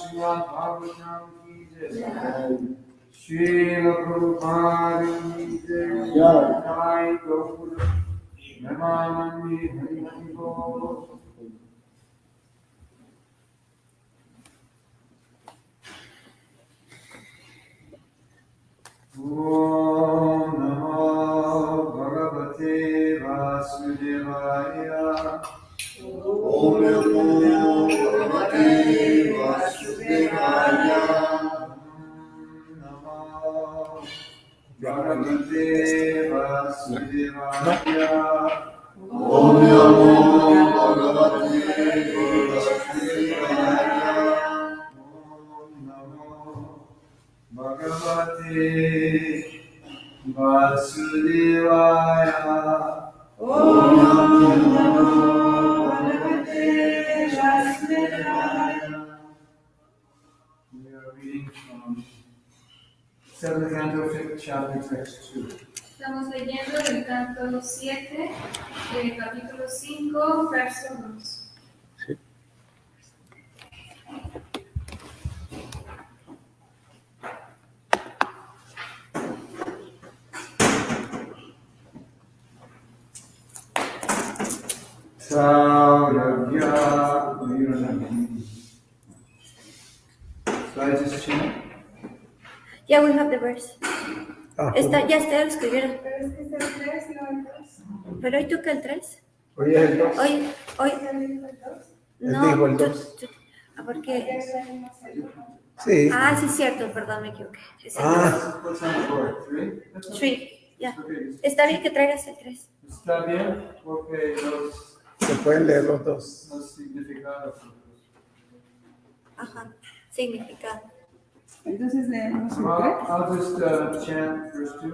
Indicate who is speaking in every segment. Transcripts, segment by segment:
Speaker 1: Srimad Bhagavatam ki jai. Srila Prabhupada ki jai. Jai Gaur Namanandi Hari Bol. Om Namo Bhagavate Vasudevaya. Om Namo Bhagavate Vasudevaya. Bhagavate Vasudevaya. Om Namo Bhagavate Vasudevaya. Om Namo Bhagavate Vasudevaya. Om Namo Bhagavate Vasudevaya. We are reading from 7th Canto, 5th chapter, text 2.
Speaker 2: Estamos leyendo del canto 7, capítulo 5, verso 2.
Speaker 1: Saurabhya. You don't have any. So I just chant.
Speaker 3: Yeah, we have the verse. Ya está, lo escribieron.
Speaker 2: Pero es que es el 3 y no el 2.
Speaker 3: Pero hoy toca el 3.
Speaker 1: Hoy es el 2.
Speaker 3: Hoy.
Speaker 2: ¿El 2?
Speaker 3: No,
Speaker 4: dijo el 2.
Speaker 3: Porque...
Speaker 2: Ayer leímos el 1.
Speaker 4: Sí.
Speaker 3: Ah, sí, cierto, perdón, me equivoqué. Es el
Speaker 1: What's on the board? 3?
Speaker 3: 3. Ya.
Speaker 1: Okay.
Speaker 3: Está bien que traigas el 3.
Speaker 1: Está bien porque
Speaker 4: Se pueden leer los dos.
Speaker 1: los significados.
Speaker 3: Ajá. Significado.
Speaker 2: Entonces leemos el
Speaker 1: Well,
Speaker 2: 3.
Speaker 1: I'll just chant verse 2.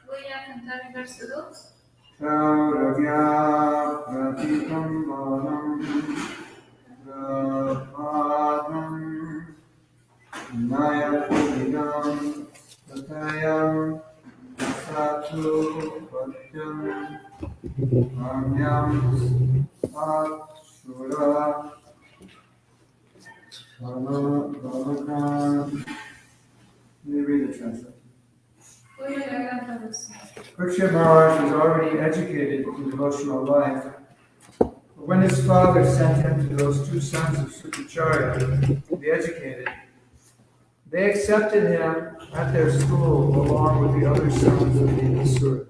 Speaker 2: Voy a cantar el verso 2.
Speaker 1: Saurabhya pratitam manam prapadam nayapidam tatayam satu patyam amyam atshura Let me read the translation.
Speaker 2: Voy a leer la traducción.
Speaker 1: Parikshit Maharaj was already educated in devotional life, but when his father sent him to those two sons of Sukacharya to be educated, they accepted him at their school along with the other sons of the Asuras.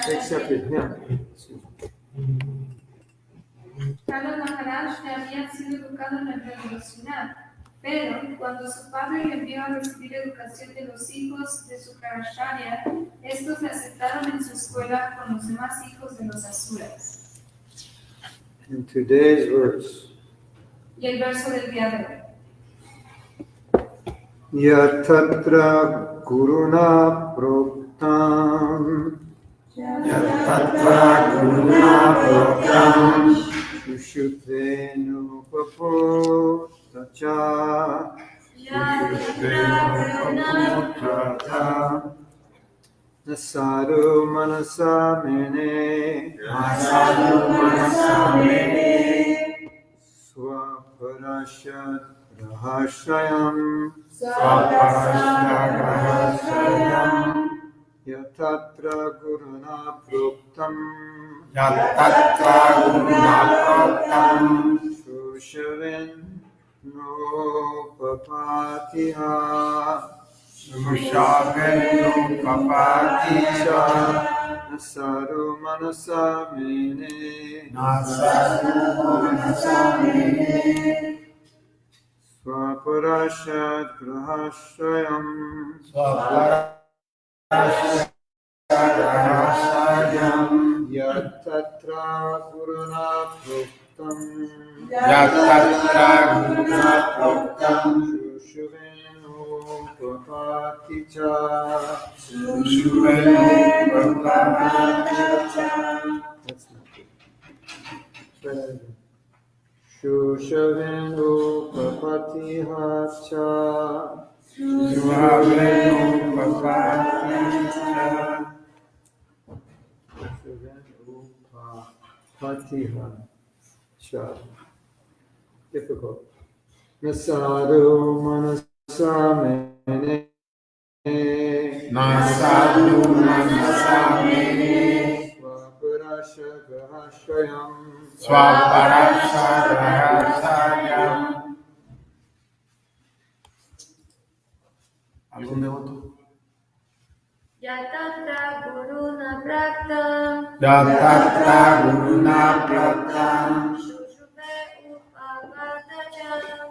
Speaker 1: They accepted him.
Speaker 2: Prahlāda Maharaj había sido educado en el devocional, pero cuando su padre le envió a recibir educación de los hijos de su Karacharya, estos le aceptaron en su escuela con los demás hijos de los Asuras.
Speaker 1: In today's verse,
Speaker 2: Y el verso del día de hoy.
Speaker 1: Yatatra Guruna Proktam
Speaker 4: Yatatra Guruna Proktam
Speaker 1: Shushupenu Papo Tacha Nasadu Manasa Mene Swaparashat Rahashayam Yatatra Guruna Proktam
Speaker 4: Yatatra Guruna Proktam
Speaker 1: Sushaven No Papatiha
Speaker 4: Sushavenu Kapaticha
Speaker 1: Nasaru Manasa Mene
Speaker 4: Nasadu Manasamene
Speaker 1: Swaparashat Grahashayam
Speaker 4: Swaparashayam
Speaker 1: Yatatra Guruna Proktam
Speaker 4: Yatatra Guruna Proktam
Speaker 1: Sushuvenu Papaticha
Speaker 4: Sushuvenu Kapaticha
Speaker 1: That's not good. Shushavenu Papatihacha
Speaker 4: Sushuvenu Kapaticha
Speaker 1: Patihacha. Difficult. Nasadu Manasamene
Speaker 4: Nasadu Manasamene
Speaker 1: Swaparasha Grahashayam
Speaker 4: Swaparashayam. ¿Algún devoto?
Speaker 3: Yatatra Guruna Praktam
Speaker 4: Yatatra Guruna Proktam
Speaker 3: Shushuve Upavatacha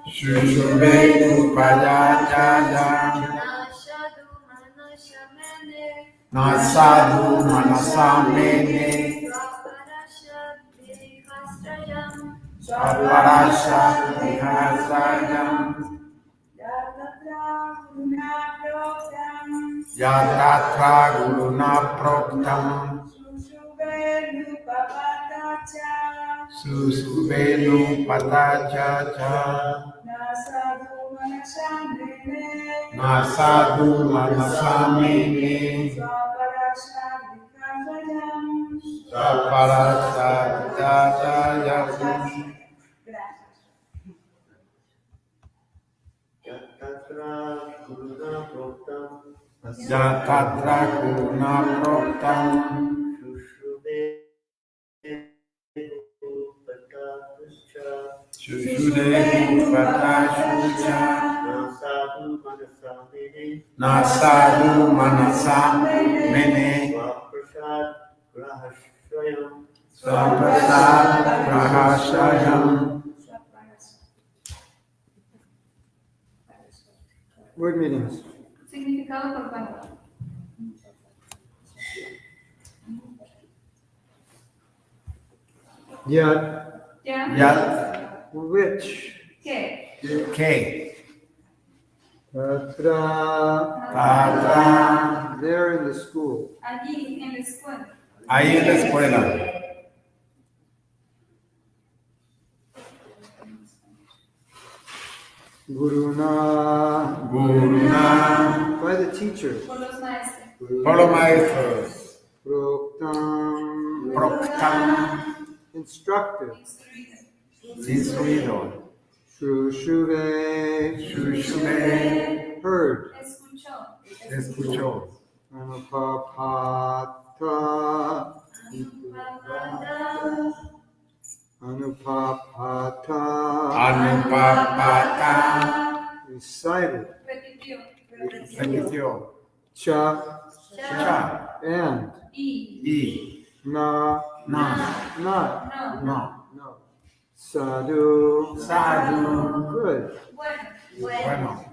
Speaker 4: Shushube Upayachaya
Speaker 3: Nashadu Manashamene
Speaker 4: Nasadu Manasamene
Speaker 3: Swaparasha
Speaker 4: Swaparasha Yatatra Guruna Proktam Susubenu Patacha Nasadu Manasamene Swaparasha
Speaker 1: Yatatra Guruna Proktam
Speaker 4: Yatatra Guruna Proktam
Speaker 1: Sushuvenu
Speaker 4: Sudevu Patashucha Nasadu Manasam Mene Swaprasad Prahashayam.
Speaker 1: Word meanings.
Speaker 2: Significado por palabra.
Speaker 1: Yat,
Speaker 4: Yat
Speaker 1: which,
Speaker 2: ¿Qué?
Speaker 4: K
Speaker 1: Tatra,
Speaker 4: Tatra
Speaker 1: there in the school.
Speaker 2: Allí en la escuela.
Speaker 4: Ahí en la escuela.
Speaker 1: Guruna,
Speaker 4: Guruna
Speaker 1: by the teacher.
Speaker 2: Por los maestros.
Speaker 4: por los maestros.
Speaker 1: Proktam,
Speaker 4: Proktam
Speaker 1: instructed.
Speaker 2: Instruido.
Speaker 4: instruido.
Speaker 1: Shushuve,
Speaker 4: Shushube
Speaker 1: heard.
Speaker 2: Escuchó.
Speaker 4: escuchó.
Speaker 1: Anupapata, Anupapata,
Speaker 4: Anupapata
Speaker 1: recited.
Speaker 2: Repitió.
Speaker 4: repitió.
Speaker 1: Cha,
Speaker 4: Cha
Speaker 1: and,
Speaker 2: Y.
Speaker 1: na,
Speaker 4: na
Speaker 1: not,
Speaker 2: No.
Speaker 4: no.
Speaker 1: no. Sadhu,
Speaker 4: Sadhu
Speaker 1: good.
Speaker 2: Bueno.
Speaker 4: bueno.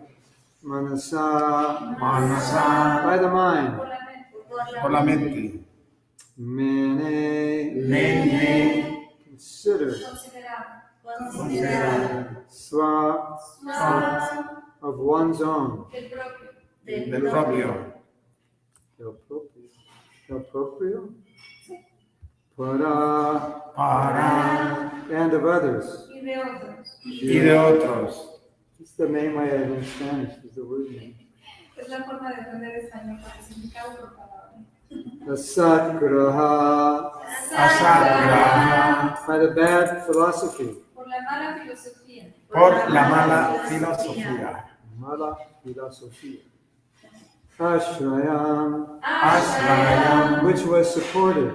Speaker 1: Manasa,
Speaker 4: Manasa
Speaker 1: by the mind.
Speaker 2: Por la mente.
Speaker 4: por la mente.
Speaker 1: Mene,
Speaker 4: Nene
Speaker 1: consider.
Speaker 2: Considerado.
Speaker 1: Swa,
Speaker 2: Swa.
Speaker 1: of one's own.
Speaker 2: El propio.
Speaker 4: del propio.
Speaker 1: El propio. El propio. Para,
Speaker 4: Para
Speaker 1: and of others.
Speaker 2: Y de otros.
Speaker 4: y de otros.
Speaker 1: It's the main way I learn Spanish, is the word name.
Speaker 2: Es la forma de aprender español por el significado por palabra.
Speaker 1: Asatgraha,
Speaker 4: Asagraha
Speaker 1: by the bad philosophy.
Speaker 2: Por la mala filosofía.
Speaker 4: por la mala filosofía.
Speaker 1: Mala filosofía. Ashrayam,
Speaker 4: Ashrayam
Speaker 1: which was supported.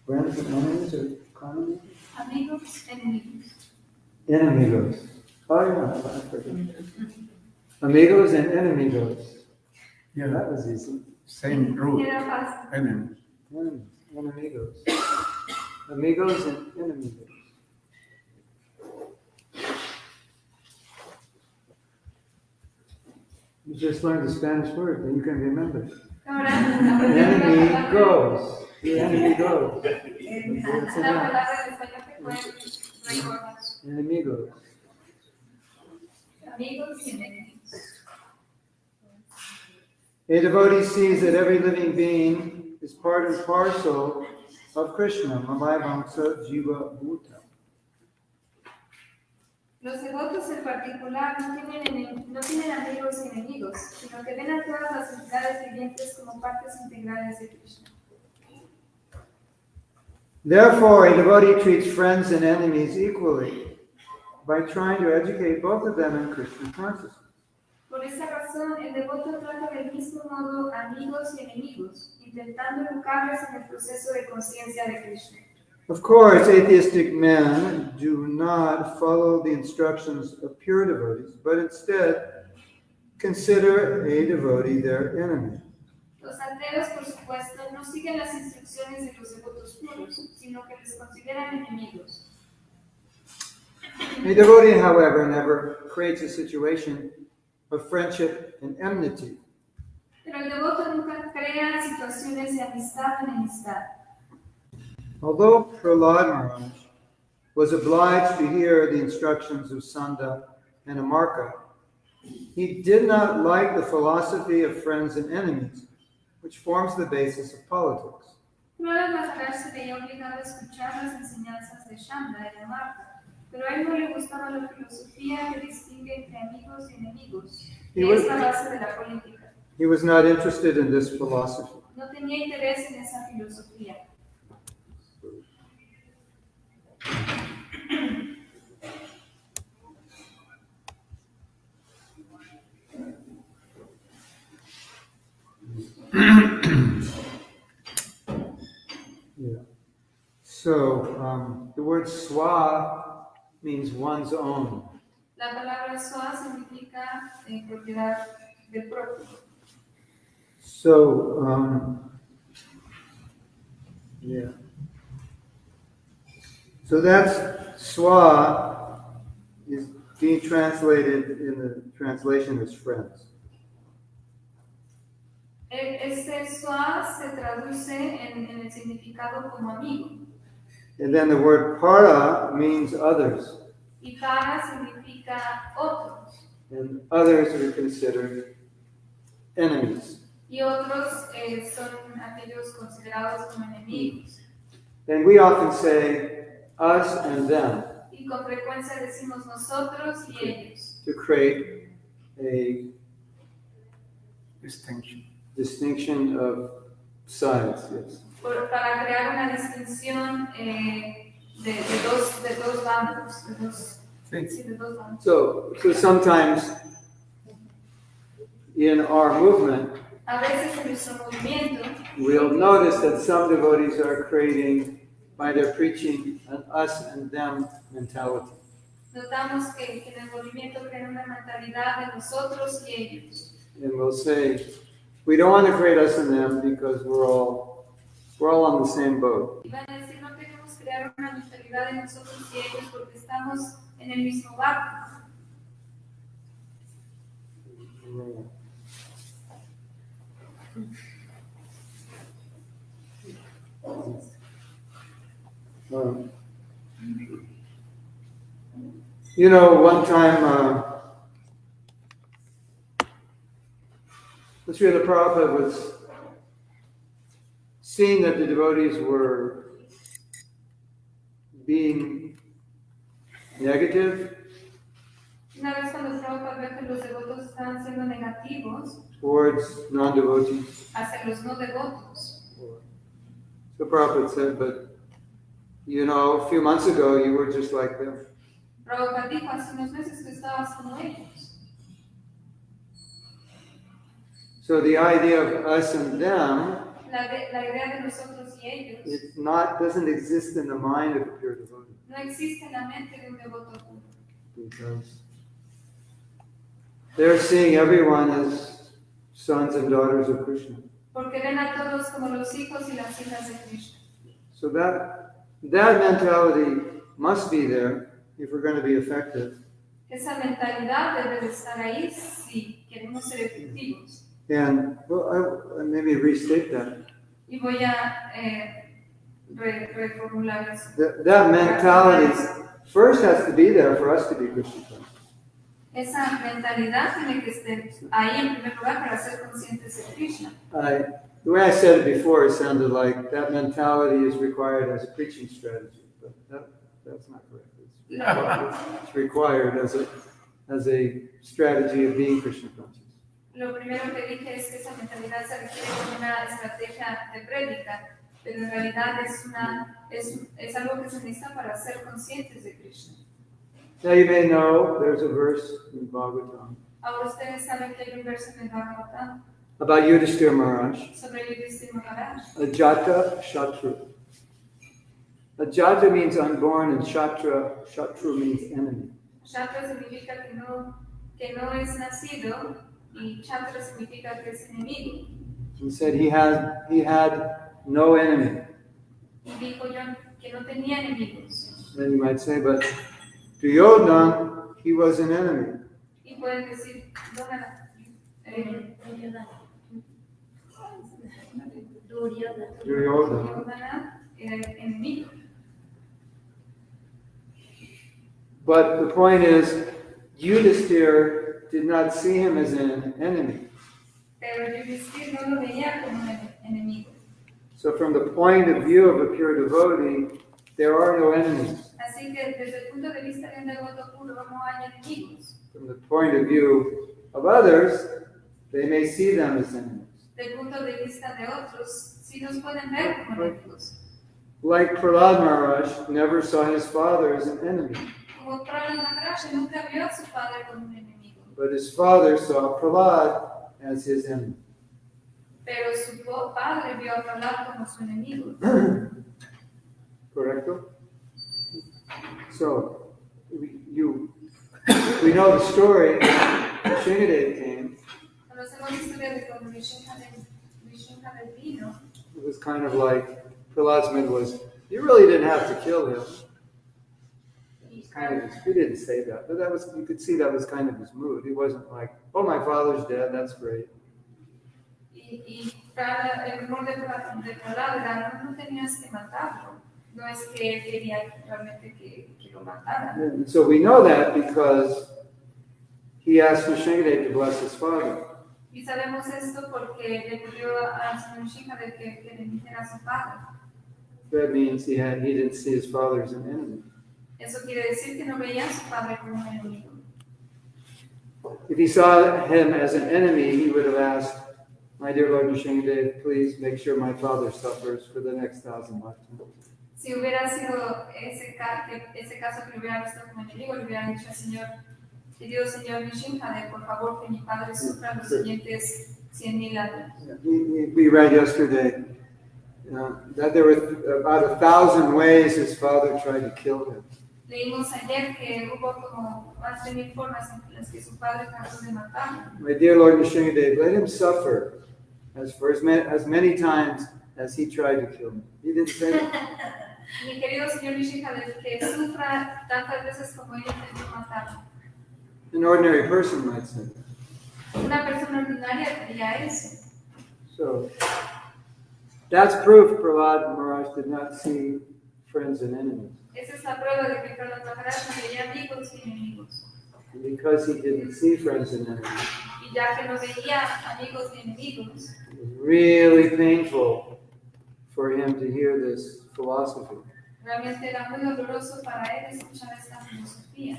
Speaker 1: Friends and enemies or enemies?
Speaker 2: Amigos, enemigos.
Speaker 1: Enemigos. Oh yeah, I forgot. Amigos and enemigos.
Speaker 4: Yeah,
Speaker 1: That was easy.
Speaker 4: same root.
Speaker 2: Era fácil.
Speaker 4: Enemy.
Speaker 1: Enemigos. Amigos and enemigos. You just learned the Spanish word, and you can remember.
Speaker 2: Ahora,
Speaker 1: The enemy goes. The enemy goes.
Speaker 2: la palabra en español que pueden recordar.
Speaker 1: Enemy goes.
Speaker 2: Amigos y enemigos.
Speaker 1: A devotee sees that every living being is part and parcel of Krishna. Mamaya Jiva Bhuta.
Speaker 2: Los devotos en particular no tienen amigos y enemigos, sino que ven a todas las entidades vivientes como partes integrales de Krishna.
Speaker 1: Therefore, a devotee treats friends and enemies equally by trying to educate both of them in Krishna consciousness.
Speaker 2: Por esa razón, el devoto trata del mismo modo amigos y enemigos, intentando educarles en el proceso de conciencia de Krishna.
Speaker 1: Of course, atheistic men do not follow the instructions of pure devotees, but instead consider a devotee their enemy.
Speaker 2: Los ateos, por supuesto, no siguen las instrucciones de los devotos puros, sino que les consideran enemigos.
Speaker 1: A devotee, however, never creates a situation of friendship and enmity.
Speaker 2: Pero el devoto nunca crea situaciones de amistad o enemistad.
Speaker 1: Although Prahlāda Maharaj was obliged to hear the instructions of Sanda and Amarka, he did not like the philosophy of friends and enemies, which forms the basis of politics.
Speaker 2: Prahlāda Maharaj se veía obligado a escuchar las enseñanzas de Shanda y Amarka, pero a él no le gustaba la filosofía que distingue entre amigos y enemigos, que es la base de la política.
Speaker 1: He was not interested in this philosophy.
Speaker 2: No tenía interés en esa filosofía.
Speaker 1: Yeah. So the word swa means one's own.
Speaker 2: La palabra swa significa propiedad del propio.
Speaker 1: So yeah. So that's swa is being translated in the translation as friends.
Speaker 2: Este swa se traduce en el significado como amigo.
Speaker 1: And then the word para means others.
Speaker 2: Y para significa otros.
Speaker 1: And others are considered enemies.
Speaker 2: Y otros son aquellos considerados como enemigos.
Speaker 1: And we often say us and them
Speaker 2: Y con frecuencia decimos nosotros y ellos.
Speaker 1: to create a distinction of sides. Yes.
Speaker 2: Para crear una distinción de dos bandos. De dos bandos.
Speaker 1: So sometimes in our movement,
Speaker 2: A veces en nuestro movimiento
Speaker 1: we'll notice that some devotees are creating, by their preaching, an us and them mentality.
Speaker 2: notamos que en el movimiento crean una mentalidad de nosotros y ellos.
Speaker 1: And we'll say, we don't want to create us and them because we're all on the same boat.
Speaker 2: Y van a decir, no queremos crear una mentalidad de nosotros y ellos porque estamos en el mismo barco.
Speaker 1: You know, one time, Srila Prabhupada was seeing that the devotees were being negative
Speaker 2: Una vez cuando Prabhupada ve que los devotos estaban siendo negativos
Speaker 1: towards non-devotees.
Speaker 2: hacia los no devotos.
Speaker 1: So Prabhupada said, but you know, a few months ago you were just like them.
Speaker 2: Prabhupada dijo, hace unos meses tú estabas como ellos.
Speaker 1: So the idea of us and them
Speaker 2: La idea de nosotros y ellos
Speaker 1: doesn't exist in the mind of a pure devotee.
Speaker 2: no existe en la mente de un devoto puro.
Speaker 1: Because they're seeing everyone as sons and daughters of Krishna.
Speaker 2: Porque ven a todos como los hijos y las hijas de Krishna.
Speaker 1: So that mentality must be there if we're going to be effective.
Speaker 2: Esa mentalidad debe de estar ahí si queremos ser efectivos.
Speaker 1: And well, I maybe restate that.
Speaker 2: Y voy a reformular eso.
Speaker 1: That mentality first has to be there for us to be Christian friends.
Speaker 2: Esa mentalidad tiene que estar ahí en primer lugar para ser conscientes de Krishna.
Speaker 1: The way I said it before, it sounded like that mentality is required as a preaching strategy, but that's not correct. It's required as a strategy of being Christian conscious.
Speaker 2: Lo primero que dije es que esa mentalidad se requiere como una estrategia de prédica, pero en realidad es algo que se necesita para ser conscientes de Krishna.
Speaker 1: Now you may know there's a verse in Bhagavatam
Speaker 2: Ahora ustedes saben que hay un verso en el Bhagavatam
Speaker 1: about Yudhishthira Maharaj,
Speaker 2: sobre Yudhishthira Maharaj.
Speaker 1: Ajata Shatru. Ajata means unborn and Shatru means enemy.
Speaker 2: Shatra significa que no es nacido y Chatra significa que es enemigo.
Speaker 1: He said he had no enemy.
Speaker 2: Y dijo yo que no tenía enemigos.
Speaker 1: Then you might say, but Duryodhana, he was an enemy.
Speaker 2: Y pueden decir,
Speaker 1: Duryodhana.
Speaker 2: era enemigo.
Speaker 1: But the point is, Yudhishthira did not see him as an enemy.
Speaker 2: Pero Yudhishthira no lo veía como un enemigo.
Speaker 1: So from the point of view of a pure devotee, there are no enemies.
Speaker 2: Así que desde el punto de vista de un devoto puro no hay enemigos.
Speaker 1: From the point of view of others, they may see them as enemies.
Speaker 2: Del punto de vista de otros, sí nos pueden ver como enemigos.
Speaker 1: Like Prahlāda Maharaj never saw his father as an enemy,
Speaker 2: Como Prahlāda Maharaj nunca vio a su padre como un enemigo.
Speaker 1: but his father saw Prahlāda as his enemy.
Speaker 2: Pero su padre vio a Prahlāda como su enemigo.
Speaker 1: Correcto? So, we know the story. Shingadeva came.
Speaker 2: Conocemos la historia de cuando Vishnudev vino.
Speaker 1: It was kind of like Prahlāda's mood was, you really didn't have to kill him. He didn't say that, but you could see that was kind of his mood. He wasn't like, oh, my father's dead, that's great.
Speaker 2: Y el humor de Prahlāda era, no tenías que matarlo. No es que él quería realmente que lo mataran.
Speaker 1: And so we know that because he asked Shingadeva to bless his father.
Speaker 2: Y sabemos esto porque le pidió al señor Shingadeva que bendijera a su padre.
Speaker 1: That means he didn't see his father as an enemy.
Speaker 2: Eso quiere decir que no veía a su padre como un enemigo.
Speaker 1: If he saw him as an enemy, he would have asked, my dear Lord Nishingadeva, please make sure my father suffers for the next 1,000 lifetimes.
Speaker 2: Si hubiera sido ese caso que lo hubiera visto como enemigo, le hubiera dicho al Señor, querido señor Nishingadeva, por favor que mi padre sufra los siguientes 100,000 años.
Speaker 1: We read yesterday that there were about 1,000 ways his father tried to kill him.
Speaker 2: Leímos ayer que hubo como más de 1,000 formas en las que su padre trató de matarlo.
Speaker 1: My dear Lord Nishingadeva, let him suffer as many times as he tried to kill me. He didn't say that.
Speaker 2: Mi querido señor Nishingadeva, que sufra tantas veces como ella intentó matarlo.
Speaker 1: An ordinary person might say that.
Speaker 2: Una persona ordinaria diría eso.
Speaker 1: So, that's proof Prahlāda Maharaj did not see friends and enemies.
Speaker 2: Esa es la prueba de que Prahlāda Maharaj no veía amigos y enemigos.
Speaker 1: And because he didn't see friends and enemies,
Speaker 2: Y ya que no veía amigos ni enemigos,
Speaker 1: it was really painful for him to hear this philosophy.
Speaker 2: realmente era muy doloroso para él escuchar esta filosofía.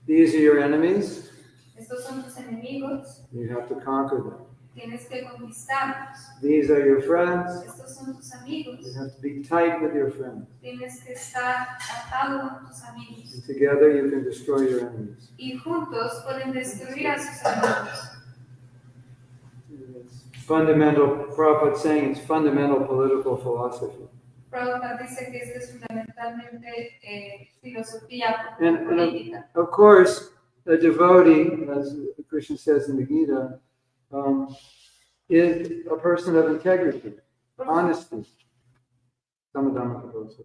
Speaker 1: These are your enemies.
Speaker 2: Estos son tus enemigos,
Speaker 1: You have to conquer them.
Speaker 2: tienes que conquistarlos.
Speaker 1: These are your friends.
Speaker 2: Estos son tus amigos,
Speaker 1: You have to be tight with your friends.
Speaker 2: tienes que estar atado con tus amigos.
Speaker 1: And together you can destroy your enemies.
Speaker 2: Y juntos pueden destruir a sus amigos.
Speaker 1: It's fundamental, Prabhupada saying it's fundamental political philosophy.
Speaker 2: Prabhupada dice que esto es fundamentalmente filosofía
Speaker 1: And
Speaker 2: política.
Speaker 1: of course, a devotee, as Krishna says in the Gita, is a person of integrity, honesty. Samadhamma Kadosa.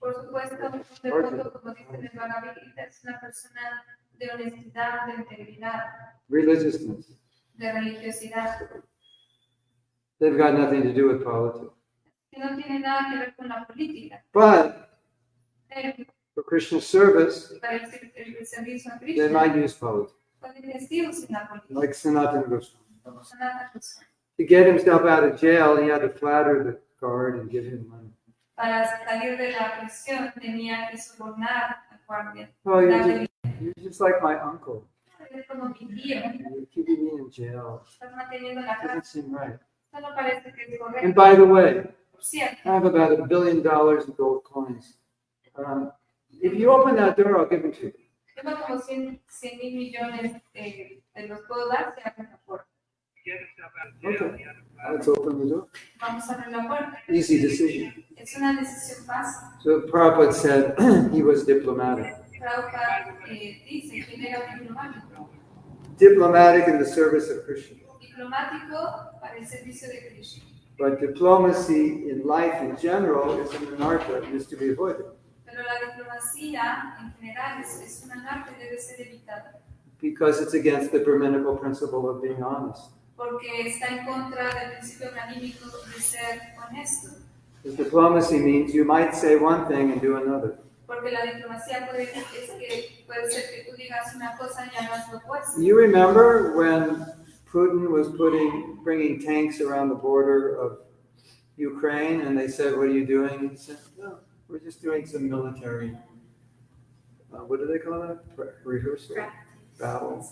Speaker 2: Por supuesto, un devoto, como dice en el Bhagavad Gita, es una persona de honestidad, de integridad.
Speaker 5: religiousness.
Speaker 2: de religiosidad,
Speaker 5: They've got nothing to do with politics.
Speaker 2: que no tiene nada que ver con la política.
Speaker 5: But
Speaker 2: Pero
Speaker 5: for Krishna service,
Speaker 2: para el servicio a
Speaker 5: they
Speaker 2: Krishna,
Speaker 5: might use politics,
Speaker 2: pueden vestirse en la política,
Speaker 5: like Sanatana Goswami.
Speaker 2: como Sanatana Goswami.
Speaker 5: To get himself out of jail, he had to flatter the guard and give him money.
Speaker 2: Para salir de la prisión tenía que sobornar al guardia.
Speaker 5: Oh,
Speaker 2: Darle
Speaker 5: you're just like my uncle.
Speaker 2: dinero. Es como mi tío,
Speaker 5: You're keeping me in jail.
Speaker 2: estás manteniendo la
Speaker 5: Doesn't
Speaker 2: casa.
Speaker 5: seem right.
Speaker 2: Esto no parece que es
Speaker 5: And
Speaker 2: correcto.
Speaker 5: by the way,
Speaker 2: Por cierto,
Speaker 5: I have about $1 billion in gold coins. If you open that door, I'll give them to you.
Speaker 2: tengo como 100 mil millones de los puedo dar si abren la puerta.
Speaker 5: Okay, let's open the door.
Speaker 2: Vamos a abrir la puerta.
Speaker 5: Easy decision.
Speaker 2: Es una decisión fácil.
Speaker 5: So Prabhupada said he was diplomatic.
Speaker 2: Prabhupada dice que él era diplomático.
Speaker 5: Diplomatic in the service of Krishna.
Speaker 2: Diplomático para el servicio de Krishna.
Speaker 5: But diplomacy in life in general is an anartha, and is to be avoided.
Speaker 2: Pero la diplomacia en general es una arte que debe ser evitada.
Speaker 5: Because it's against the Brahminical principle of being honest.
Speaker 2: Porque está en contra del principio granímico de ser honesto.
Speaker 5: Because diplomacy means you might say one thing and do another.
Speaker 2: Porque la diplomacia puede ser que tú digas una cosa y hagas lo opuesto.
Speaker 5: You remember when Putin was bringing tanks around the border of Ukraine, and they said, "What are you doing?" He said, "No, we're just doing some military. What do they call that? Rehearsal, battle,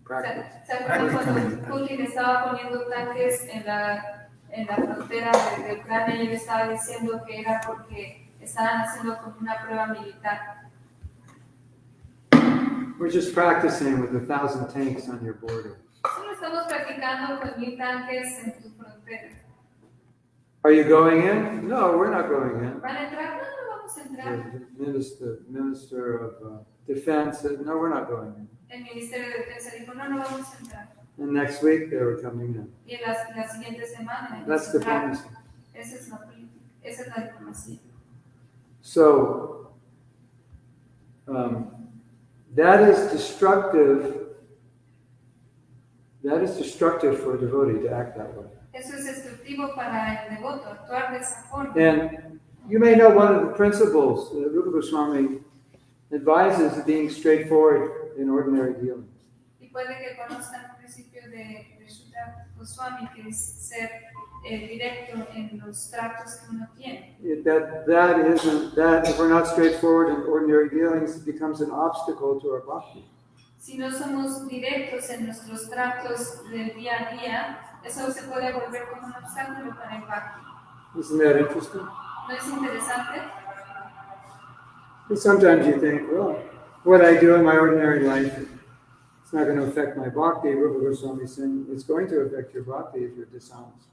Speaker 5: practice."
Speaker 2: ¿Se acuerdan cuando Putin estaba poniendo tanques en la frontera de Ucrania y él estaba diciendo que era porque estaban haciendo como una prueba militar?
Speaker 5: We're just practicing with 1,000 tanks on your border.
Speaker 2: Solo estamos practicando con 1000 tanques en tu frontera.
Speaker 5: Are you going in? No, we're not going in.
Speaker 2: ¿Van a entrar? No, no vamos a entrar.
Speaker 5: The minister of Defense said, "No, we're not going in."
Speaker 2: El Ministerio de Defensa dijo, no, no vamos a entrar.
Speaker 5: And next week they were coming in.
Speaker 2: Y en la siguiente semana.
Speaker 5: That's diplomacy.
Speaker 2: Esa es la política, esa es la diplomacia.
Speaker 5: So that is destructive. That is destructive for a devotee to act that way.
Speaker 2: Eso es destructivo para el devoto, actuar de esa forma.
Speaker 5: And you may know one of the principles that Rupa Goswami advises being straightforward in ordinary dealings.
Speaker 2: Y puede que conozcan un principio de Srimad Goswami que es ser directo en los tratos que uno tiene.
Speaker 5: That if we're not straightforward in ordinary dealings, it becomes an obstacle to our bhakti.
Speaker 2: Si no somos directos en nuestros tratos del día a día, eso se puede volver como un obstáculo para el bhakti.
Speaker 5: Isn't that interesting?
Speaker 2: ¿No es interesante?
Speaker 5: Sometimes you think, well, what I do in my ordinary life, it's not going to affect my bhakti. Rupa Goswami is saying it's going to affect your bhakti if you're dishonest.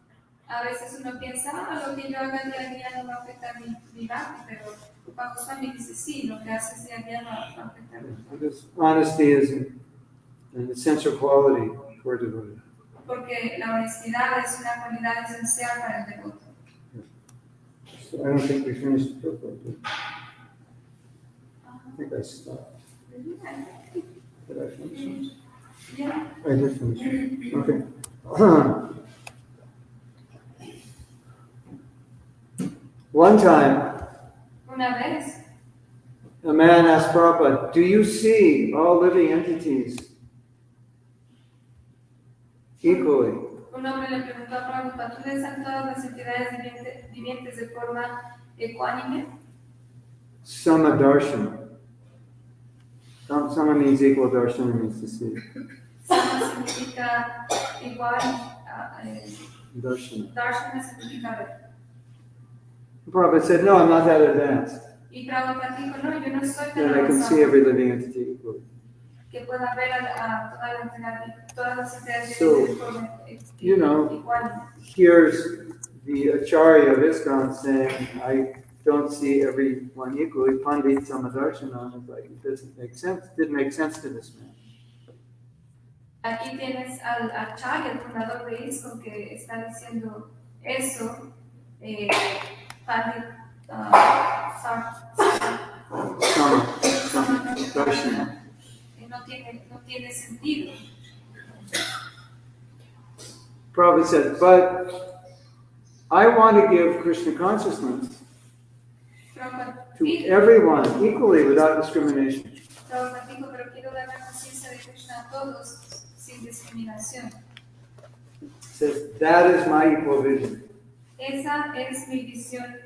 Speaker 2: A veces uno piensa, lo que yo haga día a día no va a afectar mi bhakti, pero Rupa Goswami dice, sí, lo que haces día a día no va a afectar mi bhakti.
Speaker 5: Because honesty is an essential quality for a devotee.
Speaker 2: Porque la honestidad es una cualidad esencial para el devoto.
Speaker 5: So I don't think we finished the book. I think I stopped. Did I finish?
Speaker 2: Yeah.
Speaker 5: I did finish. Okay. One time,
Speaker 2: Una vez,
Speaker 5: a man asked Prabhupada, "Do you see all living entities equally?"
Speaker 2: un hombre le preguntó a Prabhupada, ¿tú ves a todas las entidades vivientes de forma ecuánime?
Speaker 5: Sama darshana. Sama means equal, darshana means to see.
Speaker 2: Sama significa igual,
Speaker 5: Darshana.
Speaker 2: darshana significa ver.
Speaker 5: Prabhupada said, "No, I'm not that advanced.
Speaker 2: Y Prabhupada dijo, no, yo no soy tan
Speaker 5: That I can see
Speaker 2: avanzado
Speaker 5: every living entity equally."
Speaker 2: que pueda ver a todas las entidades
Speaker 5: So,
Speaker 2: vivientes de forma
Speaker 5: you know,
Speaker 2: ecuánime.
Speaker 5: Here's the Acharya of ISKCON saying, "I don't see everyone equally." Pandit Samadarshana is like, it doesn't make sense. Didn't make sense to this man.
Speaker 2: Aquí tienes al Acharya, el fundador de ISKCON, que está diciendo eso. Pandit
Speaker 5: Samadarshana.
Speaker 2: no tiene sentido.
Speaker 5: Prabhupada said, but I want to give Krishna consciousness to everyone equally without discrimination.
Speaker 2: Prabhupada dijo, pero quiero dar la conciencia de Krishna a todos sin discriminación.
Speaker 5: Says, that is my equal vision.
Speaker 2: Esa es mi visión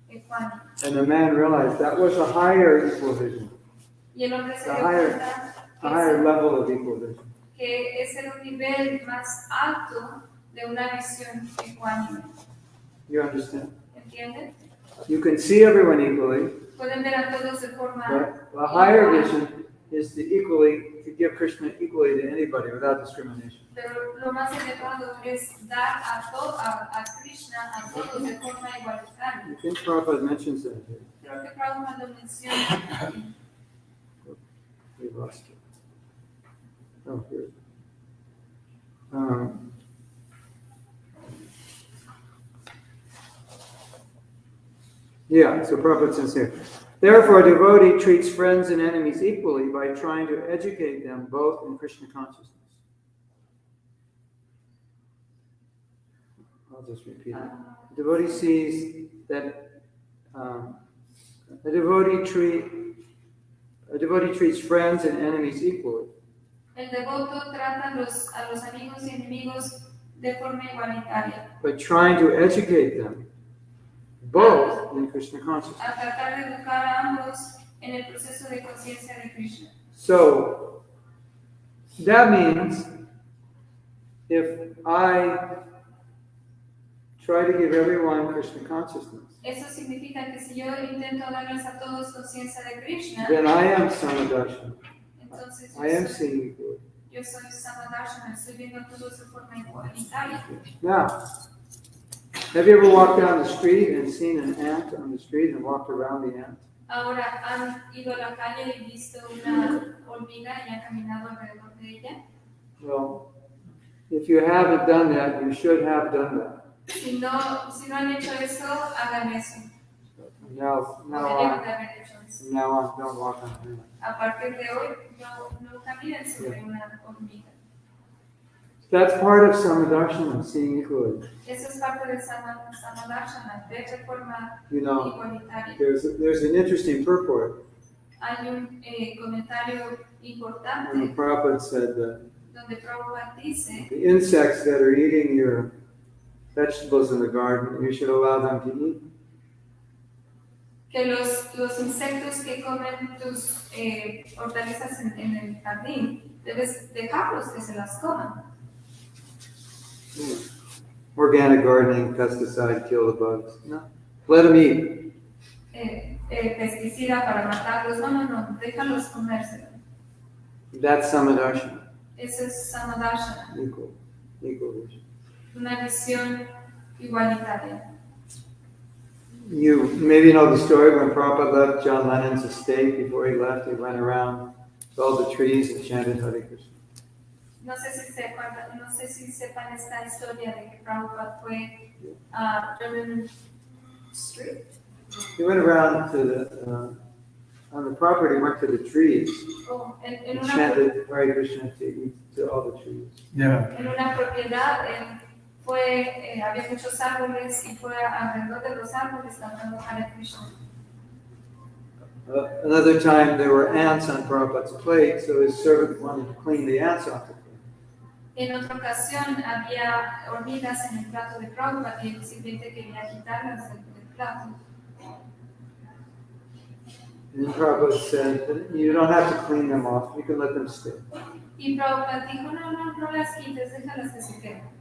Speaker 2: ecuánime.
Speaker 5: And the man realized that was a higher equal vision,
Speaker 2: Y el hombre se
Speaker 5: a
Speaker 2: dio
Speaker 5: higher,
Speaker 2: cuenta
Speaker 5: a higher level of equal vision.
Speaker 2: que es el nivel más alto de una visión ecuánime.
Speaker 5: You understand?
Speaker 2: ¿Entienden?
Speaker 5: You can see everyone equally,
Speaker 2: Pueden ver a todos de forma
Speaker 5: but a higher
Speaker 2: igual,
Speaker 5: vision is to give Krishna equally to anybody without discrimination.
Speaker 2: pero lo más elevado es dar a Krishna a todos de forma igualitaria.
Speaker 5: I think Prabhupada mentions that here.
Speaker 2: Creo que Prabhupada lo menciona.
Speaker 5: We lost it. Oh, here. Yeah, so Prabhupada says here, therefore a devotee treats friends and enemies equally by trying to educate them both in Krishna consciousness. I'll just repeat it. A devotee sees that a devotee treats friends and enemies equally.
Speaker 2: El devoto trata a los amigos y enemigos de forma igualitaria.
Speaker 5: By trying to educate them both in Krishna consciousness.
Speaker 2: A tratar de educar a ambos en el proceso de conciencia de Krishna.
Speaker 5: So that means if I try to give everyone Krishna consciousness,
Speaker 2: Eso significa que si yo intento darles a todos conciencia de Krishna,
Speaker 5: then I am Samadarshana.
Speaker 2: entonces
Speaker 5: I am seeing equally.
Speaker 2: yo soy Samadarshana, estoy viendo a todos de forma igualitaria.
Speaker 5: Now, have you ever walked down the street and seen an ant on the street and walked around the ant?
Speaker 2: Ahora, ¿han ido a la calle y visto una hormiga y han caminado alrededor de ella?
Speaker 5: Well, if you haven't done that, you should have done that.
Speaker 2: Si no han hecho eso, hagan eso.
Speaker 5: Now
Speaker 2: Deberían de haber hecho eso.
Speaker 5: on, don't walk on the ant.
Speaker 2: A partir de hoy, no caminen sobre una hormiga.
Speaker 5: That's part of Samadarshana, seeing equally.
Speaker 2: Eso es parte de Samadarshana, ver de forma
Speaker 5: You know,
Speaker 2: igualitaria.
Speaker 5: there's an interesting purport
Speaker 2: Hay un comentario
Speaker 5: when
Speaker 2: importante
Speaker 5: Prabhupada said that
Speaker 2: donde Prabhupada dice
Speaker 5: the insects that are eating your vegetables in the garden, you should allow them to eat.
Speaker 2: que los insectos que comen tus hortalizas en el jardín, debes dejarlos que se las coman.
Speaker 5: Organic gardening, pesticide, kill the bugs. No, let them eat.
Speaker 2: Pesticida para matarlos, no, déjalos comérselo.
Speaker 5: That's Samadarshana,
Speaker 2: Eso es Samadarshana,
Speaker 5: equal vision.
Speaker 2: una visión igualitaria.
Speaker 5: You maybe know the story when Prabhupada left John Lennon's estate. Before he left, he went around to all the trees and chanted Hare Krishna.
Speaker 2: No sé si sepan esta historia de que Prabhupada fue a Jordan Street.
Speaker 5: He went around to the on the property, went to the trees
Speaker 2: En
Speaker 5: and
Speaker 2: una
Speaker 5: chanted Hare Krishna to all the trees.
Speaker 4: Yeah.
Speaker 2: propiedad había muchos árboles y fue alrededor de los árboles cantando Hare Krishna.
Speaker 5: Another time there were ants on Prabhupada's plate, so his servant wanted to clean the ants off the plate.
Speaker 2: En otra ocasión había hormigas en el plato de Prabhupada y el sirviente quería quitarlas del plato.
Speaker 5: And Prabhupada said, you don't have to clean them off, you can let them stay.
Speaker 2: Y Prabhupada dijo, no las quites, déjalas que se queden.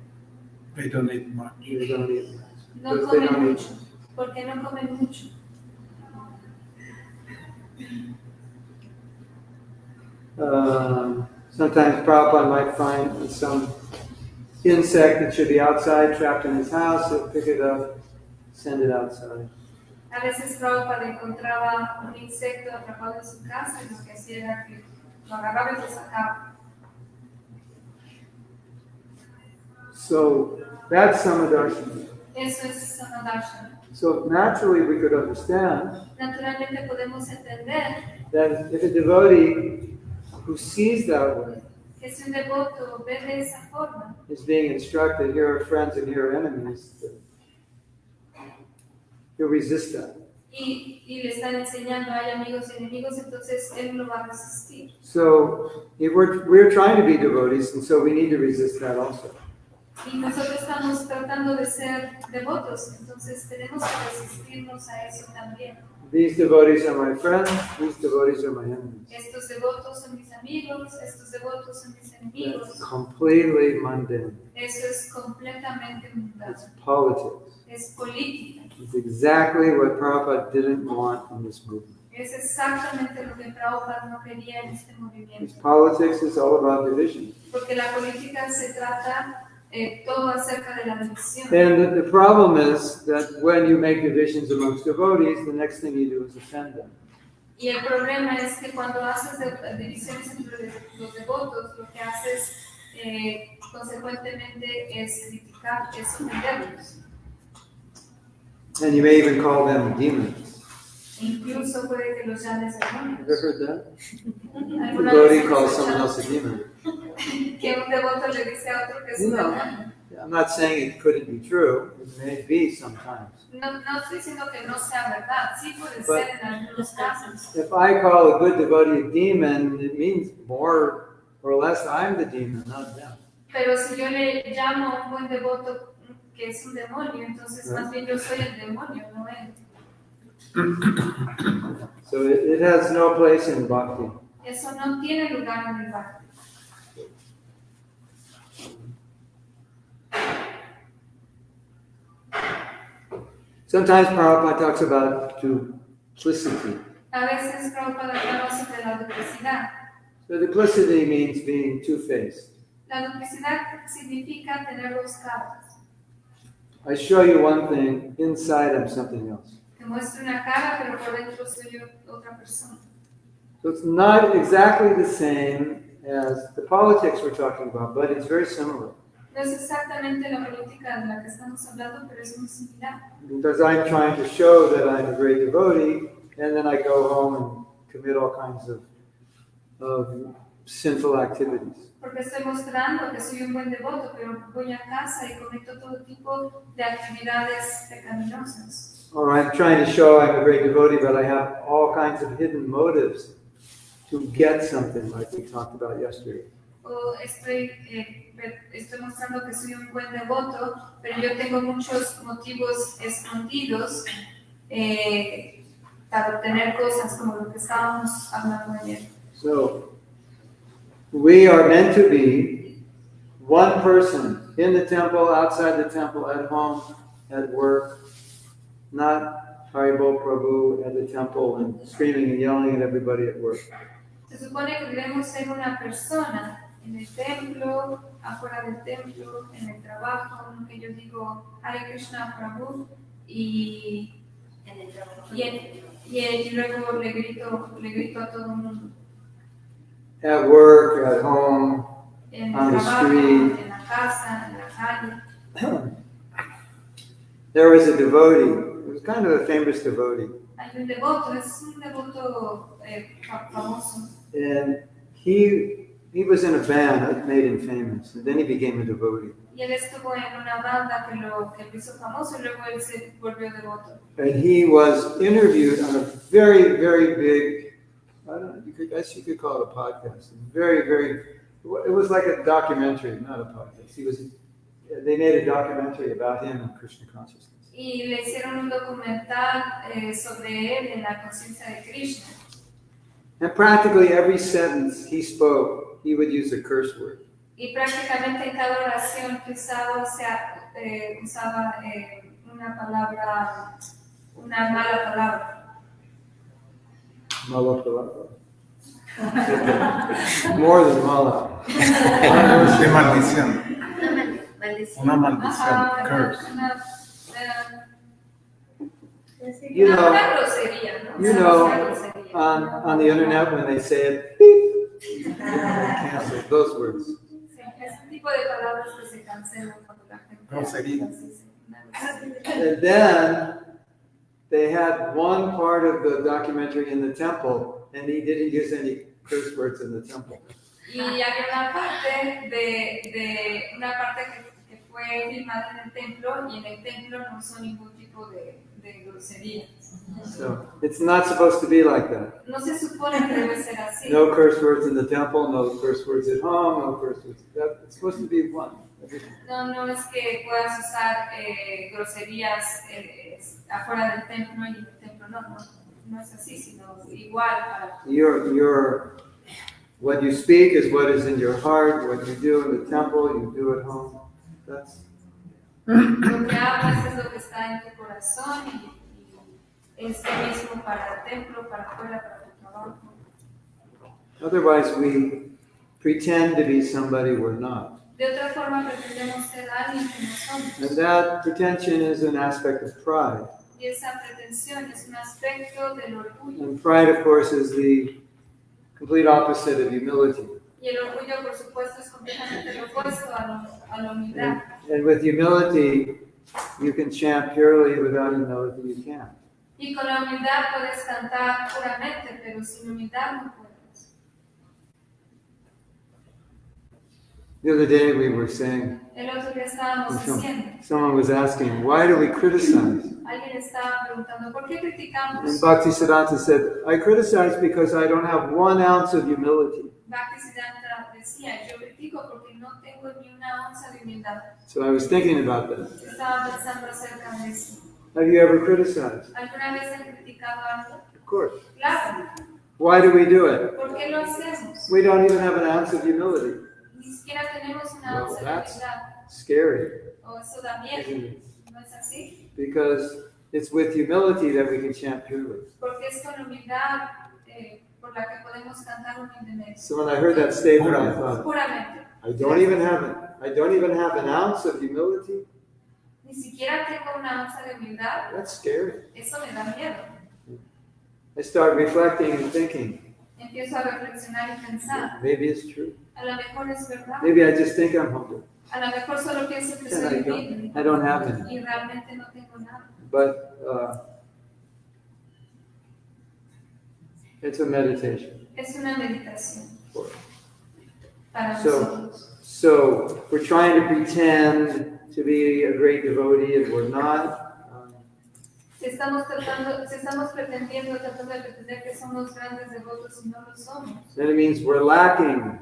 Speaker 4: They don't eat much.
Speaker 5: You don't eat them.
Speaker 2: No
Speaker 5: Because they
Speaker 2: comen
Speaker 5: don't eat
Speaker 2: mucho, porque no comen mucho.
Speaker 5: Sometimes Prabhupada might find some insect that should be outside, trapped in his house, he'll pick it up, send it outside.
Speaker 2: A veces Prabhupada encontraba un insecto atrapado en su casa y lo que hacía era que lo agarraba y lo sacaba.
Speaker 5: So that's Samadarshana.
Speaker 2: Eso es Samadarshana.
Speaker 5: So naturally we could understand
Speaker 2: Naturalmente podemos entender
Speaker 5: that if a devotee who sees that way
Speaker 2: que si un devoto ve de esa forma,
Speaker 5: is being instructed, here are friends and here are enemies, he'll resist that.
Speaker 2: y le están enseñando, hay amigos y enemigos, entonces él no va a resistir.
Speaker 5: So if we're trying to be devotees, and so we need to resist that also.
Speaker 2: Y nosotros estamos tratando de ser devotos, entonces tenemos que resistirnos a eso también.
Speaker 5: These devotees are my friends, these devotees are my enemies.
Speaker 2: Estos devotos son mis amigos, estos devotos son mis enemigos.
Speaker 5: That's completely mundane.
Speaker 2: Eso es completamente mundano.
Speaker 5: It's politics.
Speaker 2: Es política.
Speaker 5: It's exactly what Prabhupada didn't want in this movement.
Speaker 2: Es exactamente lo que Prabhupada no quería en este
Speaker 5: This
Speaker 2: movimiento.
Speaker 5: politics is all about division.
Speaker 2: Porque la política se trata todo acerca de la división.
Speaker 5: And the problem is that when you make divisions amongst devotees, the next thing you do is offend them.
Speaker 2: Y el problema es que cuando haces divisiones entre los devotos, lo que haces consecuentemente es criticar, es ofenderlos.
Speaker 5: And you may even call them demons.
Speaker 2: Incluso puede que los llames
Speaker 5: Have
Speaker 2: demonios.
Speaker 5: you ever heard that? A
Speaker 2: ¿Alguna
Speaker 5: devotee
Speaker 2: vez
Speaker 5: calls
Speaker 2: has
Speaker 5: someone
Speaker 2: escuchado
Speaker 5: else a demon.
Speaker 2: que un devoto le dice a otro que es un
Speaker 5: No.
Speaker 2: demonio?
Speaker 5: I'm not saying it couldn't be true. It may be sometimes.
Speaker 2: No estoy diciendo que no sea verdad, sí puede
Speaker 5: But-
Speaker 2: ser en algunos casos.
Speaker 5: If I call a good devotee a demon, it means more or less I'm the demon, not them.
Speaker 2: Pero si yo le llamo a un buen devoto que es un demonio, entonces más bien yo soy el demonio, no él.
Speaker 5: So it has no place in bhakti.
Speaker 2: Eso no tiene lugar en el bhakti.
Speaker 5: Sometimes Prabhupada talks about duplicity.
Speaker 2: A veces Prabhupada habla sobre la duplicidad.
Speaker 5: So duplicity means being two-faced.
Speaker 2: La duplicidad significa tener dos caras.
Speaker 5: I show you one thing, inside I'm something else.
Speaker 2: Te muestro una cara, pero por dentro soy yo otra persona.
Speaker 5: So it's not exactly the same as the politics we're talking about, but it's very similar.
Speaker 2: No es exactamente la política de la que estamos hablando, pero es muy similar.
Speaker 5: Because I'm trying to show that I'm a great devotee, and then I go home and commit all kinds of sinful activities.
Speaker 2: Porque estoy mostrando que soy un buen devoto, pero voy a casa y cometo todo tipo de actividades pecaminosas.
Speaker 5: Or I'm trying to show I'm a great devotee, but I have all kinds of hidden motives to get something, like we talked about yesterday.
Speaker 2: O estoy mostrando que soy un buen devoto, pero yo tengo muchos motivos escondidos para obtener cosas como lo que estábamos hablando ayer.
Speaker 5: So, we are meant to be one person in the temple, outside the temple, at home, at work, not Haribol Prabhu at the temple and screaming and yelling at everybody at work.
Speaker 2: Se supone que debemos ser una persona en el templo, afuera del templo, en el trabajo, en lo que yo digo Hare Krishna Prabhu y luego le grito a todo el mundo.
Speaker 5: At work, at home,
Speaker 2: En el
Speaker 5: on the
Speaker 2: trabajo,
Speaker 5: street.
Speaker 2: en la casa, en la calle.
Speaker 5: There was a devotee, he was kind of a famous devotee,
Speaker 2: Hay un devoto, es un devoto famoso.
Speaker 5: and he was in a band that made him famous, and then he became a devotee.
Speaker 2: Y él estuvo en una banda que lo hizo famoso y luego él se volvió devoto.
Speaker 5: And he was interviewed on a very, very big, I don't know, I guess you could call it a podcast. Very, very, it was like a documentary, not a podcast. They made a documentary about him and Krishna consciousness.
Speaker 2: Y le hicieron un documental sobre él en la conciencia de Krishna.
Speaker 5: And practically every sentence he spoke, he would use a curse word.
Speaker 2: Y prácticamente en cada oración que usaba una palabra, una mala palabra.
Speaker 5: Mala palabra. More than mala.
Speaker 4: De maldición.
Speaker 3: Maldición.
Speaker 4: Una maldición.
Speaker 2: Ajá,
Speaker 4: Curse.
Speaker 5: You know,
Speaker 2: una grosería, ¿no?
Speaker 5: you
Speaker 2: Una
Speaker 5: know,
Speaker 2: grosería.
Speaker 5: on the internet when they say it, beep, they cancel those words.
Speaker 2: Sí, ese tipo de palabras que se cancelan cuando la gente
Speaker 4: Grosería.
Speaker 2: las dice, una grosería.
Speaker 5: And then they had one part of the documentary in the temple, and he didn't use any curse words in the temple.
Speaker 2: Y había una parte una parte que fue filmada en el templo, y en el templo no usó ningún tipo de grosería.
Speaker 5: So it's not supposed to be like that.
Speaker 2: No se supone que debe ser así.
Speaker 5: No curse words in the temple, no curse words at home, no curse words. It's supposed to be one.
Speaker 2: No es que puedas usar groserías afuera del templo y en el templo no es así, sino igual para
Speaker 5: What you speak is what is in your heart. What you do in the temple, you do at home. That's.
Speaker 2: Lo que hablas es lo que está en tu corazón, y es lo mismo para el templo, para afuera, para tu trabajo.
Speaker 5: Otherwise, we pretend to be somebody we're not.
Speaker 2: De otra forma, pretendemos ser alguien que no somos.
Speaker 5: And that pretension is an aspect of pride.
Speaker 2: Y esa pretensión es un aspecto del orgullo.
Speaker 5: And pride, of course, is the complete opposite of humility.
Speaker 2: Y el orgullo, por supuesto, es completamente lo opuesto a la humildad.
Speaker 5: And with humility, you can chant purely. Without humility, you can't.
Speaker 2: Y con la humildad puedes cantar puramente, pero sin humildad no puedes.
Speaker 5: The other day we were saying,
Speaker 2: El otro día estábamos diciendo,
Speaker 5: someone was asking, why do we criticize?
Speaker 2: alguien estaba preguntando, ¿por qué criticamos?
Speaker 5: And Bhaktisiddhanta said, I criticize because I don't have 1 ounce of humility.
Speaker 2: Bhaktisiddhanta decía, yo critico porque no tengo ni una onza de humildad.
Speaker 5: So I was thinking about that.
Speaker 2: Estaba pensando acerca de eso.
Speaker 5: Have you ever criticized?
Speaker 2: ¿Alguna vez han criticado algo?
Speaker 5: Of course.
Speaker 2: Claro.
Speaker 5: Why do we do it?
Speaker 2: ¿Por qué lo hacemos?
Speaker 5: We don't even have an ounce of humility.
Speaker 2: Ni siquiera tenemos una
Speaker 5: Well,
Speaker 2: onza de
Speaker 5: that's
Speaker 2: humildad.
Speaker 5: scary.
Speaker 2: O eso da miedo. ¿No es así?
Speaker 5: Because it's with humility that we can chant purely.
Speaker 2: Porque es con humildad por la que podemos cantar humildemente.
Speaker 5: So when I heard that statement, I thought,
Speaker 2: Puramente.
Speaker 5: I don't even have an ounce of humility.
Speaker 2: Ni siquiera tengo una onza de humildad.
Speaker 5: That's scary.
Speaker 2: Eso me da miedo.
Speaker 5: I start reflecting and thinking,
Speaker 2: Empiezo a reflexionar y pensar.
Speaker 5: maybe it's true.
Speaker 2: A lo mejor es verdad.
Speaker 5: Maybe I just think I'm humble.
Speaker 2: A lo mejor solo pienso que
Speaker 5: And
Speaker 2: soy humilde.
Speaker 5: I don't have any.
Speaker 2: Y realmente no tengo nada.
Speaker 5: But it's a meditation.
Speaker 2: Es una meditación para nosotros.
Speaker 5: So we're trying to pretend to be a great devotee and we're not.
Speaker 2: Si estamos pretendiendo de pretender que somos grandes devotos y no lo somos.
Speaker 5: Then it means we're lacking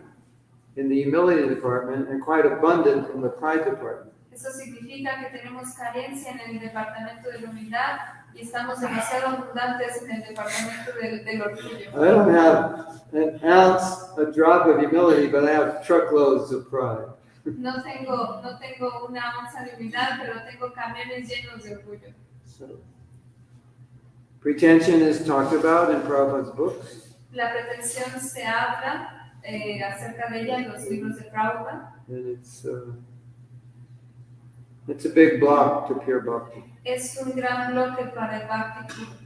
Speaker 5: in the humility department and quite abundant in the pride department.
Speaker 2: Eso significa que tenemos carencia en el departamento de la humildad y estamos demasiado abundantes en el departamento del orgullo.
Speaker 5: I don't have an ounce, a drop of humility, but I have truckloads of pride.
Speaker 2: No tengo una onza de humildad, pero tengo camiones llenos de orgullo.
Speaker 5: So, pretension is talked about in Prabhupada's books.
Speaker 2: La pretensión se habla acerca de ella en los libros de Prabhupada.
Speaker 5: And it's a big block to pure bhakti.
Speaker 2: Es un gran bloque para el bhakti puro.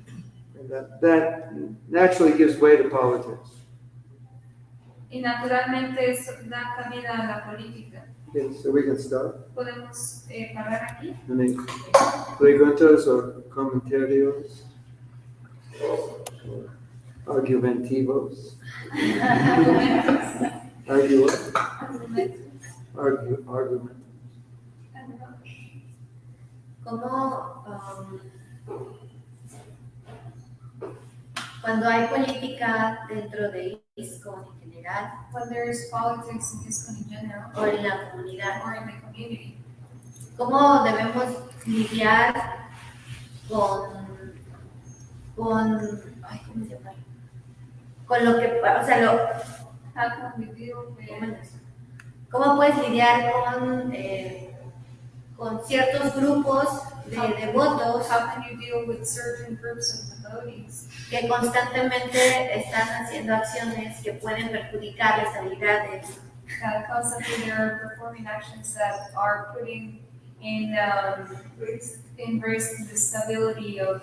Speaker 5: And that naturally gives way to politics.
Speaker 2: Y naturalmente eso da cabida a la política.
Speaker 5: Okay, so we can start.
Speaker 2: Podemos parar aquí.
Speaker 5: Any preguntas or comentarios? Or argumentivos?
Speaker 2: Argumentos.
Speaker 5: Argument.
Speaker 3: ¿Cómo cuando hay política dentro de ISKCON en general
Speaker 2: When there is politics in ISKCON in general
Speaker 3: o en la comunidad,
Speaker 2: or in the community,
Speaker 3: cómo debemos lidiar con ay, ¿cómo se llama? Con lo que, o sea,
Speaker 2: how can we deal with
Speaker 3: ¿cómo puedes lidiar con ciertos grupos de devotos
Speaker 2: how can you deal with certain groups of devotees
Speaker 3: que constantemente están haciendo acciones que pueden perjudicar la estabilidad de
Speaker 2: constantly they're performing actions that are putting in risk the stability of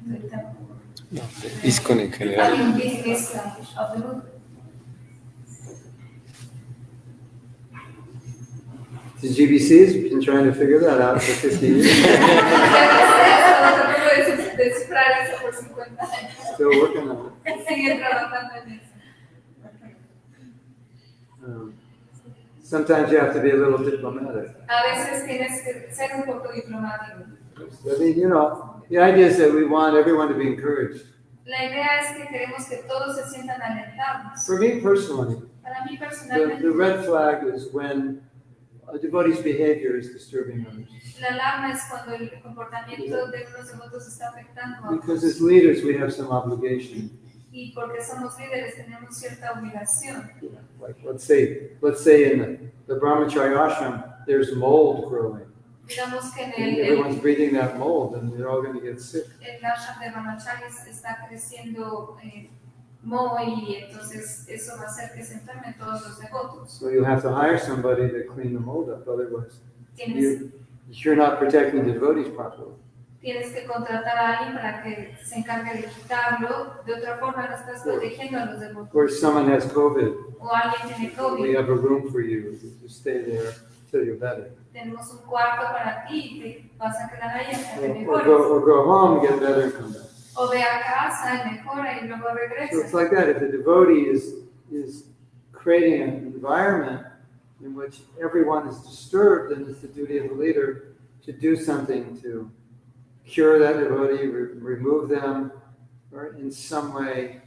Speaker 2: the temple.
Speaker 4: ISKCON en general.
Speaker 2: I mean, ISKCON of the movement.
Speaker 5: The GBC's been trying to figure that out for 50 years.
Speaker 2: Still working on it. seguir trabajando en eso.
Speaker 5: Sometimes you have to be a little diplomatic.
Speaker 2: A veces tienes que ser un poco diplomático.
Speaker 5: I mean, the idea is that we want everyone to be encouraged.
Speaker 2: La idea es que queremos que todos se sientan alentados.
Speaker 5: For me personally,
Speaker 2: Para mí
Speaker 5: the
Speaker 2: personalmente,
Speaker 5: red flag is when a devotee's behavior is disturbing others.
Speaker 2: la alarma es cuando el comportamiento de unos devotos está afectando a
Speaker 5: Because
Speaker 2: otros.
Speaker 5: as leaders, we have some obligation.
Speaker 2: Y porque somos líderes tenemos cierta obligación.
Speaker 5: Like let's say in the brahmacharya ashram, there's mold growing.
Speaker 2: Digamos que en
Speaker 5: And everyone's breathing that mold, and they're all going to get sick.
Speaker 2: el ashram de Brahmacharya está creciendo moho y entonces eso va a hacer que se enfermen todos los devotos.
Speaker 5: So you'll have to hire somebody to clean the mold up. Otherwise,
Speaker 2: Tienes,
Speaker 5: you're not protecting the devotees properly.
Speaker 2: tienes que contratar a alguien para que se encargue de quitarlo. De otra forma no estás protegiendo a los devotos.
Speaker 5: Or someone has COVID,
Speaker 2: O alguien tiene
Speaker 5: we
Speaker 2: COVID.
Speaker 5: have a room for you to stay there till you're better.
Speaker 2: Tenemos un cuarto para ti y te vas a quedar ahí hasta que
Speaker 5: Or
Speaker 2: mejores.
Speaker 5: go home, get better, and come back.
Speaker 2: O ve a casa y mejora y luego
Speaker 5: So
Speaker 2: regresa.
Speaker 5: it's like that. If the devotee is creating an environment in which everyone is disturbed, then it's the duty of the leader to do something to cure that devotee, remove them, or in some way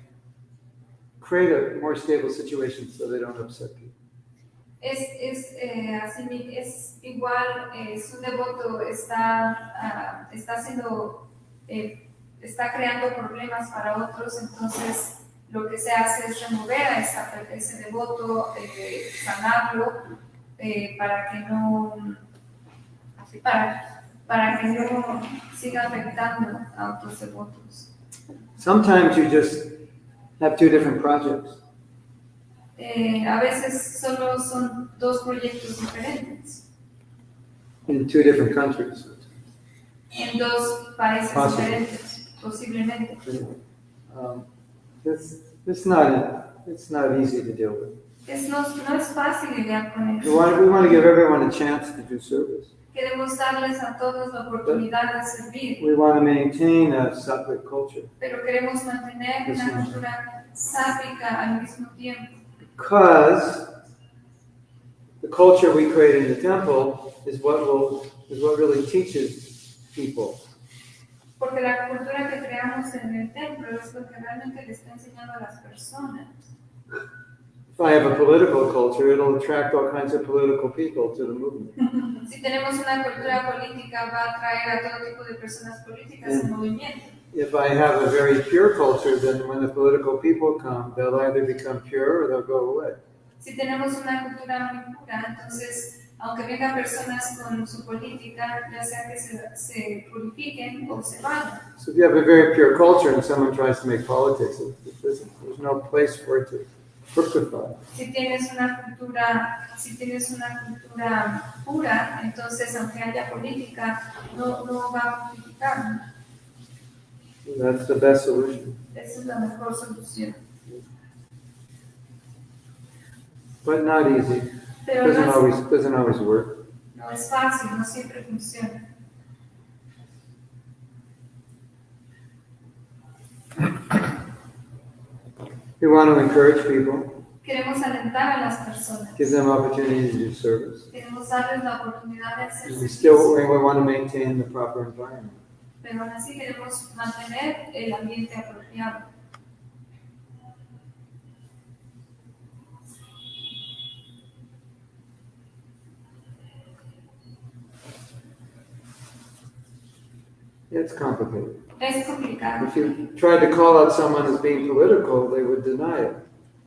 Speaker 5: create a more stable situation so they don't upset people.
Speaker 2: Es igual, su devoto está está creando problemas para otros, entonces lo que se hace es remover a ese devoto, sanarlo, para que no siga afectando a otros devotos.
Speaker 5: Sometimes you just have two different projects.
Speaker 2: A veces solo son dos proyectos diferentes,
Speaker 5: In two different countries.
Speaker 2: en dos países
Speaker 5: Fácil.
Speaker 2: diferentes, posiblemente.
Speaker 5: It's not easy to deal with.
Speaker 2: No es fácil lidiar con
Speaker 5: We
Speaker 2: eso.
Speaker 5: want to give everyone a chance to do service.
Speaker 2: Queremos darles a todos la oportunidad de servir,
Speaker 5: We want to maintain a sattvic culture
Speaker 2: pero queremos mantener una cultura sátrica al mismo tiempo.
Speaker 5: because the culture we create in the temple is what really teaches people.
Speaker 2: Porque la cultura que creamos en el templo es lo que realmente le está enseñando a las personas.
Speaker 5: If I have a political culture, it'll attract all kinds of political people to the movement.
Speaker 2: Si tenemos una cultura política, va a atraer a todo tipo de personas políticas al movimiento.
Speaker 5: If I have a very pure culture, then when the political people come, they'll either become pure or they'll go away.
Speaker 2: Si tenemos una cultura muy pura, entonces, aunque vengan personas con su política, ya sea que se purifiquen o se vayan.
Speaker 5: So if you have a very pure culture and someone tries to make politics, there's no place for it to fructify.
Speaker 2: Si tienes una cultura pura, entonces aunque haya política, no va a fructificar.
Speaker 5: That's the best solution.
Speaker 2: Esa es la mejor solución.
Speaker 5: But not easy.
Speaker 2: Pero
Speaker 5: Doesn't always work.
Speaker 2: no es fácil, no siempre funciona.
Speaker 5: We want to encourage people,
Speaker 2: Queremos alentar a las personas.
Speaker 5: give them opportunity to do service.
Speaker 2: Queremos darles la oportunidad de hacer
Speaker 5: And we
Speaker 2: servicio,
Speaker 5: want to maintain the proper environment.
Speaker 2: pero aún así queremos mantener el ambiente apropiado.
Speaker 5: It's complicated.
Speaker 2: Es complicado.
Speaker 5: If you tried to call out someone as being political, they would deny it.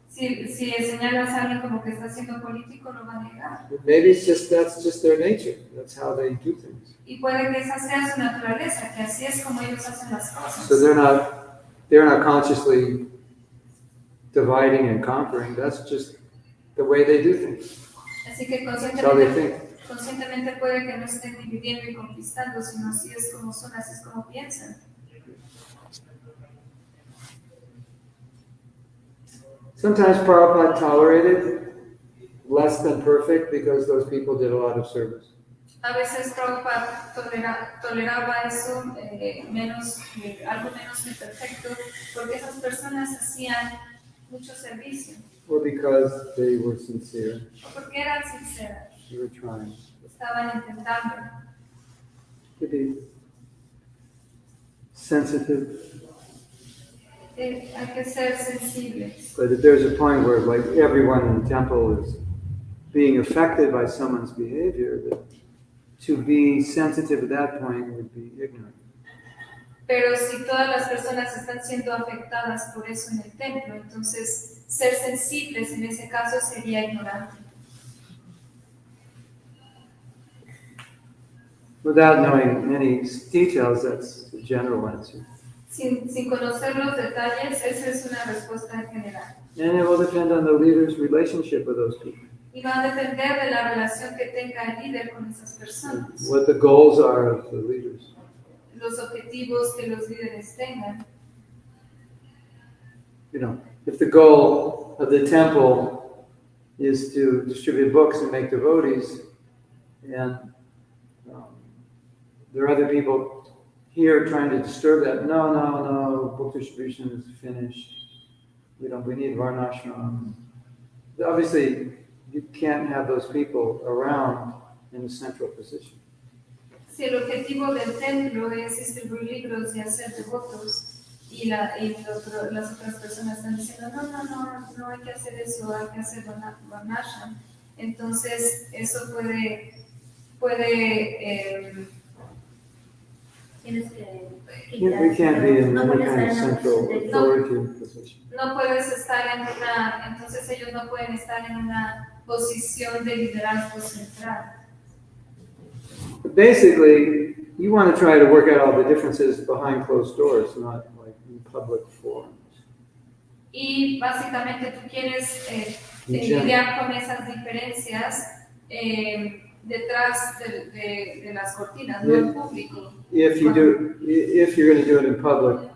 Speaker 2: Si señalas a alguien como que está siendo político, lo va a negar.
Speaker 5: Maybe that's just their nature. That's how they do things.
Speaker 2: Y puede que esa sea su naturaleza, que así es como ellos hacen las cosas.
Speaker 5: So they're not consciously dividing and conquering. That's just the way they do things.
Speaker 2: Así que
Speaker 5: That's how they think.
Speaker 2: conscientemente puede que no estén dividiendo y conquistando, sino así es como son, así es como piensan.
Speaker 5: Sometimes Prabhupada tolerated less than perfect because those people did a lot of service.
Speaker 2: A veces Prabhupada toleraba eso algo menos que perfecto, porque esas personas hacían mucho servicio,
Speaker 5: or because they were sincere.
Speaker 2: o porque eran sinceras,
Speaker 5: They were trying.
Speaker 2: estaban intentando.
Speaker 5: To be sensitive.
Speaker 2: Hay que ser sensibles.
Speaker 5: But if there's a point where like everyone in the temple is being affected by someone's behavior, that to be sensitive at that point would be ignorant.
Speaker 2: Pero si todas las personas están siendo afectadas por eso en el templo, entonces ser sensibles en ese caso sería ignorante.
Speaker 5: Without knowing any details, that's the general answer.
Speaker 2: Sin conocer los detalles, esa es una respuesta en general.
Speaker 5: And it will depend on the leader's relationship with those people.
Speaker 2: Y va a depender de la relación que tenga el líder con esas personas.
Speaker 5: What the goals are of the leaders.
Speaker 2: Los objetivos que los líderes tengan.
Speaker 5: You know, if the goal of the temple is to distribute books and make devotees, and there are other people here trying to disturb that. No, book distribution is finished. We need varnashram. Obviously, you can't have those people around in a central position.
Speaker 2: Si el objetivo del templo es distribuir libros y hacer devotos, y las otras personas están diciendo, no hay que hacer eso, hay que hacer varnashram, entonces eso puede
Speaker 3: Tienes que
Speaker 5: We can't be in
Speaker 3: no
Speaker 5: any
Speaker 3: puedes
Speaker 5: kind of
Speaker 3: estar en
Speaker 5: central
Speaker 3: una
Speaker 5: authority position.
Speaker 2: no puedes estar entonces ellos no pueden estar en una posición de liderazgo central.
Speaker 5: But basically, you want to try to work out all the differences behind closed doors, not like in public forums.
Speaker 2: Y básicamente tú quieres lidiar con esas diferencias detrás de las cortinas, no en público.
Speaker 5: If you're going to do it in public,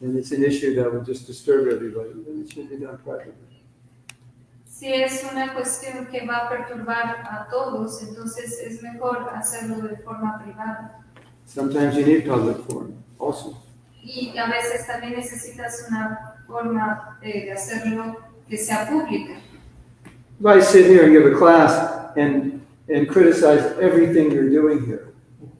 Speaker 5: and it's an issue that would just disturb everybody, then it should be done privately.
Speaker 2: Si es una cuestión que va a perturbar a todos, entonces es mejor hacerlo de forma privada.
Speaker 5: Sometimes you need public forum also.
Speaker 2: Y a veces también necesitas una forma de hacerlo que sea pública.
Speaker 5: If I sit here and give a class and criticize everything you're doing here,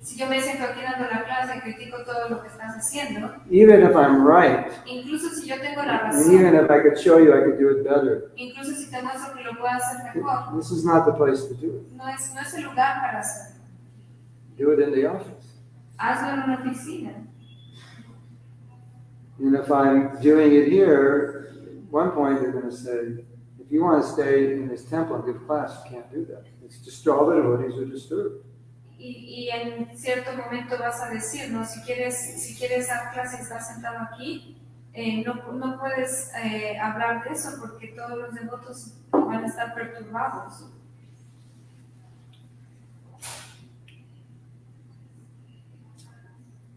Speaker 2: Si yo me siento aquí dando la clase y critico todo lo que estás haciendo,
Speaker 5: even if I'm right,
Speaker 2: incluso si yo tengo la
Speaker 5: and even
Speaker 2: razón,
Speaker 5: if I could show you I could do it better,
Speaker 2: incluso si te muestro que lo puedo hacer mejor,
Speaker 5: this is not the place to do it.
Speaker 2: no es el lugar para hacerlo.
Speaker 5: Do it in the office.
Speaker 2: Hazlo en una oficina.
Speaker 5: And if I'm doing it here, at one point they're going to say, if you want to stay in this temple and give class, you can't do that. It's just all the devotees are disturbed.
Speaker 2: Y en cierto momento vas a decir, ¿no? Si quieres dar clase y estás sentado aquí, no puedes hablar de eso porque todos los devotos van a estar perturbados.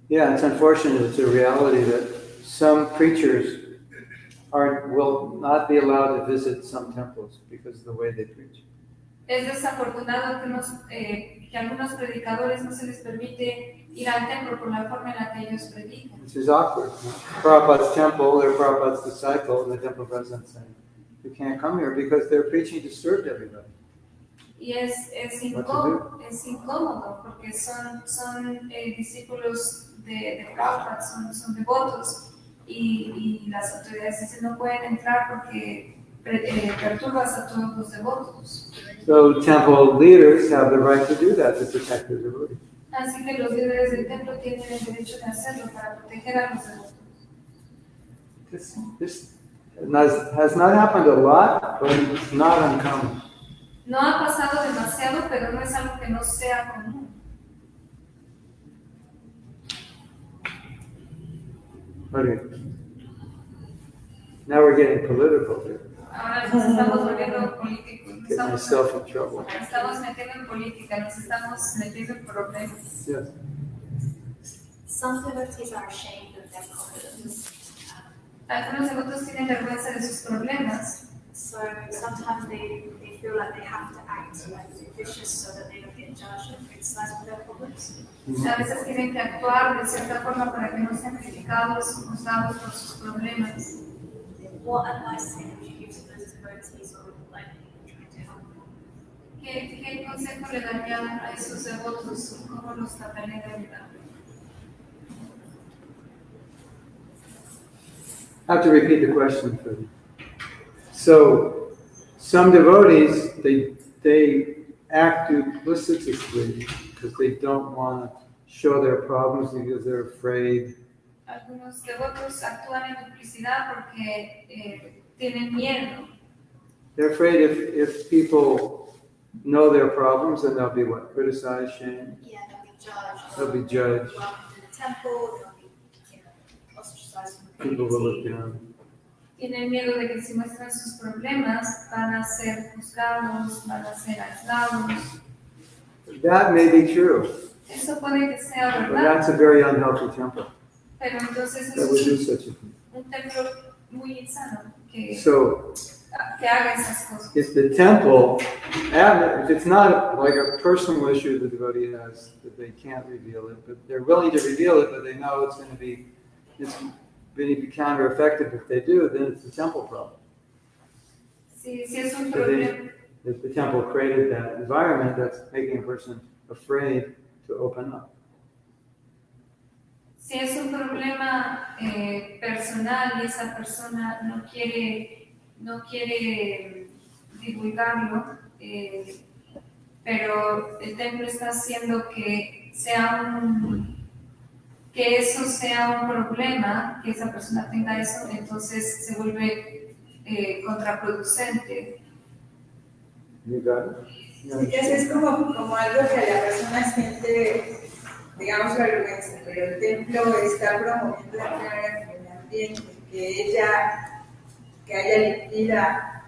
Speaker 5: Yeah, it's unfortunate. It's a reality that some preachers will not be allowed to visit some temples because of the way they preach.
Speaker 2: Es desafortunado que algunos predicadores no se les permite ir al templo por la forma en la que ellos predican.
Speaker 5: This is awkward. Prabhupada's temple, they're Prabhupada's disciple, and the temple president saying, you can't come here because their preaching disturbed everybody.
Speaker 2: Y es incómodo porque son discípulos de Prabhupada, son devotos y las autoridades dicen no pueden entrar porque perturbas a todos los devotos.
Speaker 5: So temple leaders have the right to do that to protect their devotees.
Speaker 2: Así que los líderes del templo tienen el derecho de hacerlo para proteger a los devotos.
Speaker 5: This has not happened a lot, but it's not uncommon.
Speaker 2: No ha pasado demasiado, pero no es algo que no sea común.
Speaker 5: Okay. Now we're getting political here.
Speaker 2: Ahora nos estamos volviendo políticos.
Speaker 5: Get myself in trouble.
Speaker 2: Estamos metiendo en política, nos estamos metiendo en problemas.
Speaker 5: Yes.
Speaker 3: Some devotees are ashamed of their problems.
Speaker 2: Algunos devotos tienen vergüenza de sus problemas.
Speaker 6: So sometimes they feel like they have to act like vicious so that they don't get judged and criticized for their problems.
Speaker 2: A veces tienen que actuar de cierta forma para que no sean criticados o juzgados por sus problemas.
Speaker 6: What advice would you give to those devotees or like trying to help them?
Speaker 2: ¿Qué consejo le darían a esos devotos? ¿Cómo los tratarían de ayudar?
Speaker 5: I have to repeat the question for you. So, some devotees, they act duplicitously because they don't want to show their problems because they're afraid.
Speaker 2: Algunos devotos actúan en duplicidad porque tienen miedo.
Speaker 5: They're afraid if people know their problems, then they'll be what? Criticized, shamed?
Speaker 6: Yeah, they'll be judged.
Speaker 5: They'll be judged.
Speaker 6: Welcomed in the temple, they'll be ostracized from the
Speaker 5: People will look
Speaker 6: community.
Speaker 5: down.
Speaker 2: Tienen miedo de que si muestran sus problemas van a ser juzgados, van a ser aislados.
Speaker 5: That may be true,
Speaker 2: Eso puede que sea
Speaker 5: but
Speaker 2: verdad,
Speaker 5: that's a very unhealthy temple
Speaker 2: pero entonces
Speaker 5: that
Speaker 2: eso
Speaker 5: would do
Speaker 2: es
Speaker 5: such a thing.
Speaker 2: un templo muy insano que
Speaker 5: So,
Speaker 2: haga esas cosas.
Speaker 5: if the temple, if it's not like a personal issue the devotee has, that they can't reveal it, but they're willing to reveal it, but they know it's going to be counter-effective if they do, then it's a temple problem.
Speaker 2: Si es un
Speaker 5: But
Speaker 2: problema,
Speaker 5: if the temple created that environment that's making a person afraid to open up.
Speaker 2: si es un problema personal y esa persona no quiere divulgarlo, pero el templo está haciendo que eso sea un problema, que esa persona tenga eso, entonces se vuelve contraproducente.
Speaker 5: You got it? Yeah.
Speaker 7: Sí, es como algo que la persona siente, digamos, vergüenza, pero el templo está promoviendo el ambiente, que haya liquida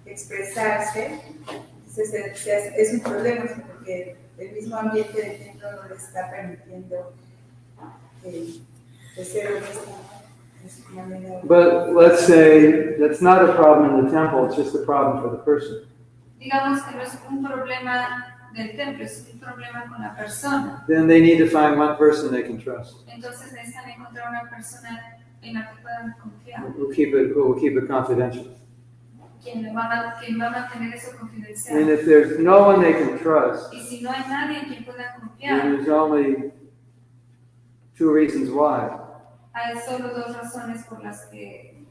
Speaker 7: expresarse, entonces es un problema, porque el mismo ambiente del templo no le está permitiendo ser honesto en su manera.
Speaker 5: But let's say that's not a problem in the temple, it's just a problem for the person.
Speaker 2: Digamos que no es un problema del templo, es un problema con la persona.
Speaker 5: Then they need to find one person they can trust.
Speaker 2: Entonces necesitan encontrar una persona en la que puedan confiar,
Speaker 5: Who will keep it confidential.
Speaker 2: quien va a mantener eso
Speaker 5: And
Speaker 2: confidencial.
Speaker 5: if there's no one they can trust,
Speaker 2: Y si no hay nadie en quien puedan
Speaker 5: then
Speaker 2: confiar,
Speaker 5: there's only two reasons why.
Speaker 2: hay solo dos razones por las que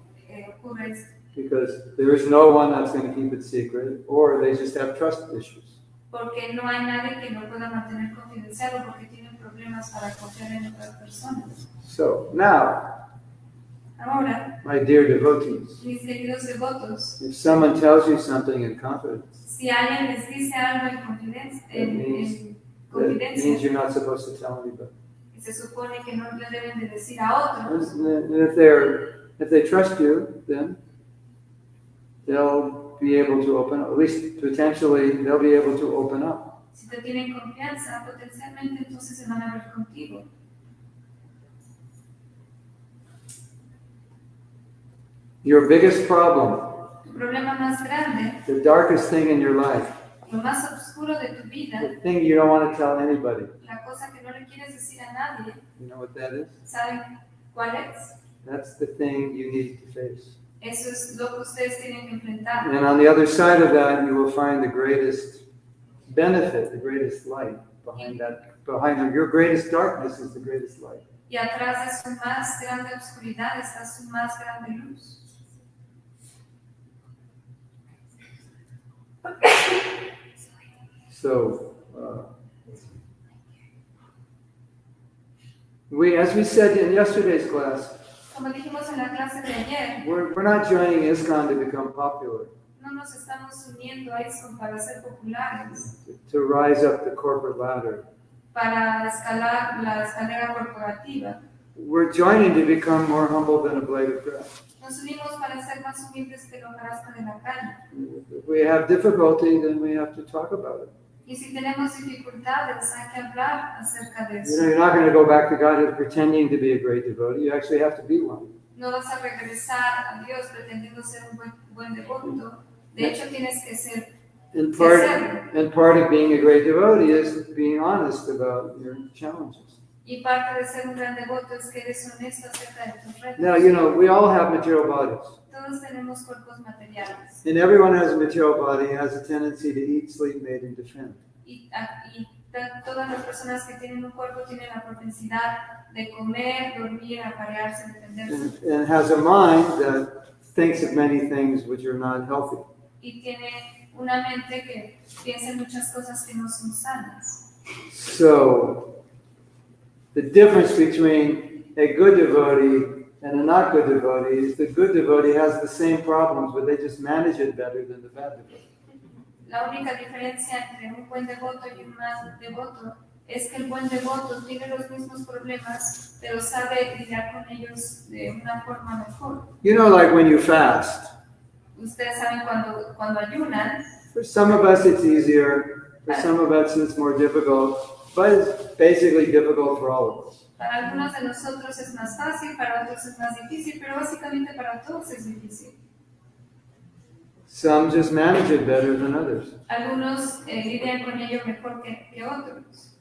Speaker 2: ocurre esto.
Speaker 5: Because there is no one that's going to keep it secret, or they just have trust issues.
Speaker 2: Porque no hay nadie que lo pueda mantener confidencial o porque tienen problemas para confiar en otras personas.
Speaker 5: So now,
Speaker 2: Ahora,
Speaker 5: my dear devotees,
Speaker 2: mis queridos devotos,
Speaker 5: if someone tells you something in confidence,
Speaker 2: si alguien les dice algo en confidencia,
Speaker 5: that means you're not supposed to tell anybody.
Speaker 2: se supone que no le deben de decir a otros,
Speaker 5: And if they trust you, then they'll be able to open up. At least potentially, they'll be able to open up.
Speaker 2: si te tienen confianza, potencialmente entonces se van a ver contigo.
Speaker 5: Your biggest problem,
Speaker 2: Tu problema más grande,
Speaker 5: the darkest thing in your life,
Speaker 2: lo más oscuro de tu vida,
Speaker 5: the thing you don't want to tell anybody,
Speaker 2: la cosa que no le quieres decir a nadie,
Speaker 5: you know what that is?
Speaker 2: ¿saben cuál es?
Speaker 5: That's the thing you need to face.
Speaker 2: Eso es lo que ustedes tienen que enfrentar.
Speaker 5: And on the other side of that, you will find the greatest benefit, the greatest light behind that. Your greatest darkness is the greatest light.
Speaker 2: Y atrás de su más grande oscuridad está su más grande luz.
Speaker 5: So, as we said in yesterday's class,
Speaker 2: Como dijimos en la clase de ayer,
Speaker 5: we're not joining ISKCON to become popular,
Speaker 2: no nos estamos uniendo a ISKCON para ser populares,
Speaker 5: to rise up the corporate ladder.
Speaker 2: para escalar la escalera corporativa.
Speaker 5: We're joining to become more humble than a blade of grass.
Speaker 2: Nos unimos para ser más humildes que la hojarasca de la calle.
Speaker 5: If we have difficulty, then we have to talk about it.
Speaker 2: Y si tenemos dificultades, hay que hablar acerca de
Speaker 5: You
Speaker 2: eso.
Speaker 5: know, you're not going to go back to God pretending to be a great devotee. You actually have to be one.
Speaker 2: No vas a regresar a Dios pretendiendo ser un buen devoto, de hecho tienes que ser.
Speaker 5: And part of being a great devotee is being honest about your challenges.
Speaker 2: Y parte de ser un gran devoto es que eres honesto acerca de tus retos.
Speaker 5: Now, we all have material bodies.
Speaker 2: Todos tenemos cuerpos materiales.
Speaker 5: And everyone has a material body, has a tendency to eat, sleep, mate, and defend.
Speaker 2: Todas las personas que tienen un cuerpo tienen la propensidad de comer, dormir, aparearse, defenderse.
Speaker 5: And has a mind that thinks of many things which are not healthy.
Speaker 2: Y tiene una mente que piensa en muchas cosas que no son sanas.
Speaker 5: So, the difference between a good devotee and a not good devotee is the good devotee has the same problems, but they just manage it better than the bad devotee.
Speaker 2: La única diferencia entre un buen devoto y un mal devoto es que el buen devoto tiene los mismos problemas, pero sabe lidiar con ellos de una forma mejor.
Speaker 5: Like when you fast.
Speaker 2: Ustedes saben cuando ayunan.
Speaker 5: For some of us it's easier, for some of us it's more difficult, but it's basically difficult for all of us.
Speaker 2: Para algunos de nosotros es más fácil, para otros es más difícil, pero básicamente para todos es difícil.
Speaker 5: Some just manage it better than others.
Speaker 2: Algunos lidian con ello mejor que otros.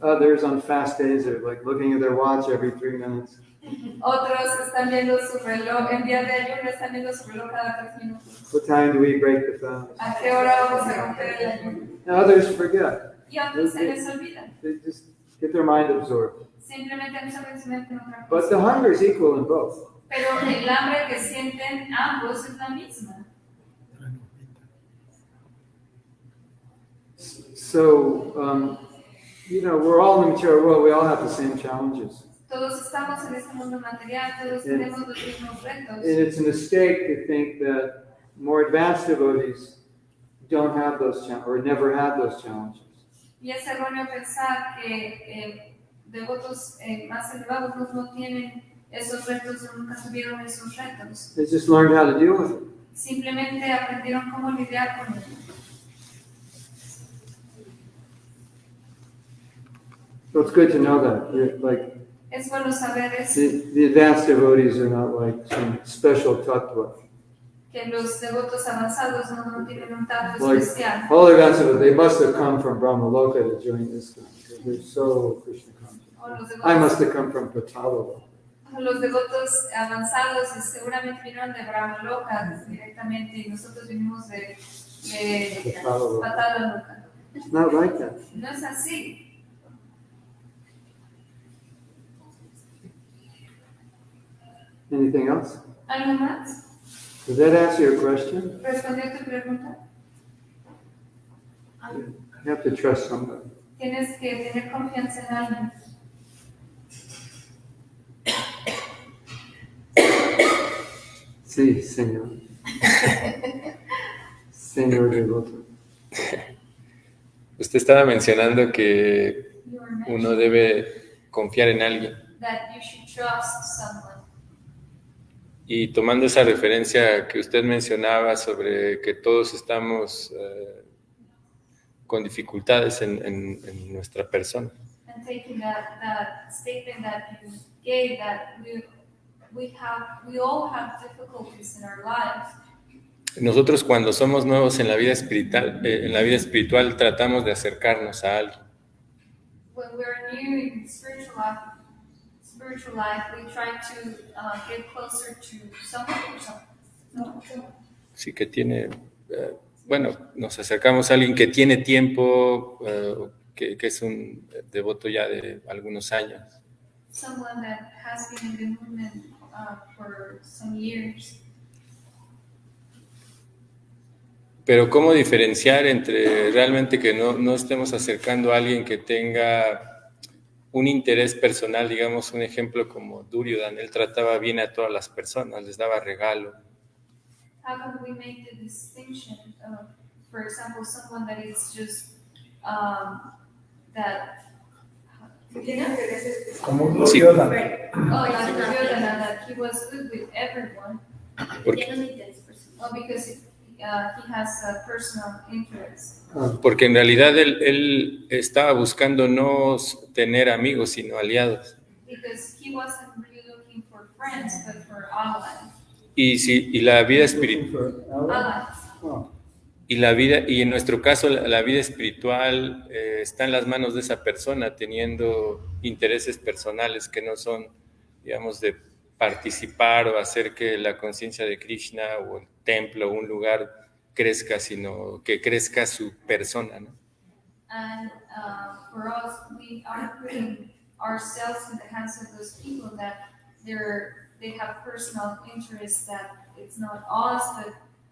Speaker 5: Others on fast days are like looking at their watch every 3 minutes.
Speaker 2: Otros están viendo su reloj, en días de ayuno están viendo su reloj cada 3 minutos.
Speaker 5: What time do we break the fast?
Speaker 2: ¿A qué hora vamos a romper el ayuno?
Speaker 5: And others forget.
Speaker 2: Y a otros se les olvida.
Speaker 5: They just get their mind absorbed.
Speaker 2: Simplemente absorben su mente en otra
Speaker 5: But
Speaker 2: cosa.
Speaker 5: the hunger is equal in both.
Speaker 2: Pero el hambre que sienten ambos es la misma.
Speaker 5: So, we're all in the material world. We all have the same challenges.
Speaker 2: Todos estamos en este mundo material, todos tenemos los mismos retos.
Speaker 5: And it's a mistake to think that more advanced devotees don't have those challenges or never had those challenges.
Speaker 2: Y es erróneo pensar que devotos más elevados no tienen esos retos o nunca tuvieron esos retos.
Speaker 5: They just learned how to deal with it.
Speaker 2: Simplemente aprendieron cómo lidiar con ellos.
Speaker 5: So it's good to know that.
Speaker 2: Es bueno saber eso,
Speaker 5: The advanced devotees are not like some special tattva.
Speaker 2: que los devotos avanzados no tienen un trato
Speaker 5: Like
Speaker 2: especial.
Speaker 5: all advanced devotees, they must have come from Brahmaloka to join this because they're so Krishna
Speaker 2: O los
Speaker 5: conscious. I must
Speaker 2: devotos,
Speaker 5: have come from Prahlāda.
Speaker 2: los devotos avanzados seguramente vinieron de Brahmaloka directamente y nosotros vinimos de Patada Loca.
Speaker 5: It's not like that.
Speaker 2: No es así.
Speaker 5: Anything else?
Speaker 2: ¿Algo más?
Speaker 5: Does that answer your question?
Speaker 2: ¿Respondió tu pregunta?
Speaker 5: You have to trust somebody.
Speaker 2: Tienes que tener confianza en alguien.
Speaker 5: Sí, señor. Señor devoto.
Speaker 4: Usted estaba mencionando que
Speaker 2: You were mentioning
Speaker 4: uno debe confiar en alguien.
Speaker 2: that you should trust someone.
Speaker 4: Y tomando esa referencia que usted mencionaba sobre que todos estamos con dificultades en nuestra persona.
Speaker 2: And taking that statement that you gave, that we all have difficulties in our lives.
Speaker 4: Nosotros cuando somos nuevos en la vida espiritual tratamos de acercarnos a alguien.
Speaker 2: When we're new in spiritual life, we try to get closer to someone or something.
Speaker 4: Sí, que tiene, nos acercamos a alguien que tiene tiempo, que es un devoto ya de algunos años.
Speaker 2: Someone that has been in the movement for some years.
Speaker 4: Pero ¿cómo diferenciar entre realmente que no estemos acercando a alguien que tenga un interés personal? Digamos un ejemplo como Duryodhana, él trataba bien a todas las personas, les daba regalo.
Speaker 2: How can we make the distinction of, for example, someone that is just that?
Speaker 1: Como
Speaker 4: Sí.
Speaker 1: Duryodhana.
Speaker 2: Like Duryodhana, that he was good with everyone.
Speaker 4: Porque,
Speaker 3: Tiene un interés personal.
Speaker 2: Well, because he has a personal interest.
Speaker 4: porque en realidad él estaba buscando no tener amigos, sino aliados.
Speaker 2: Because he wasn't really looking for friends, but for allies.
Speaker 4: Y la vida
Speaker 5: Looking
Speaker 4: espiritual,
Speaker 5: for Ella?
Speaker 2: Alas.
Speaker 5: Oh,
Speaker 4: y en nuestro caso, la vida espiritual está en las manos de esa persona, teniendo intereses personales que no son, digamos, de participar o hacer que la conciencia de Krishna o el templo o un lugar crezca, sino que crezca su persona, ¿no?
Speaker 2: And for us, we are putting ourselves in the hands of those people that they have personal interests, that it's not us,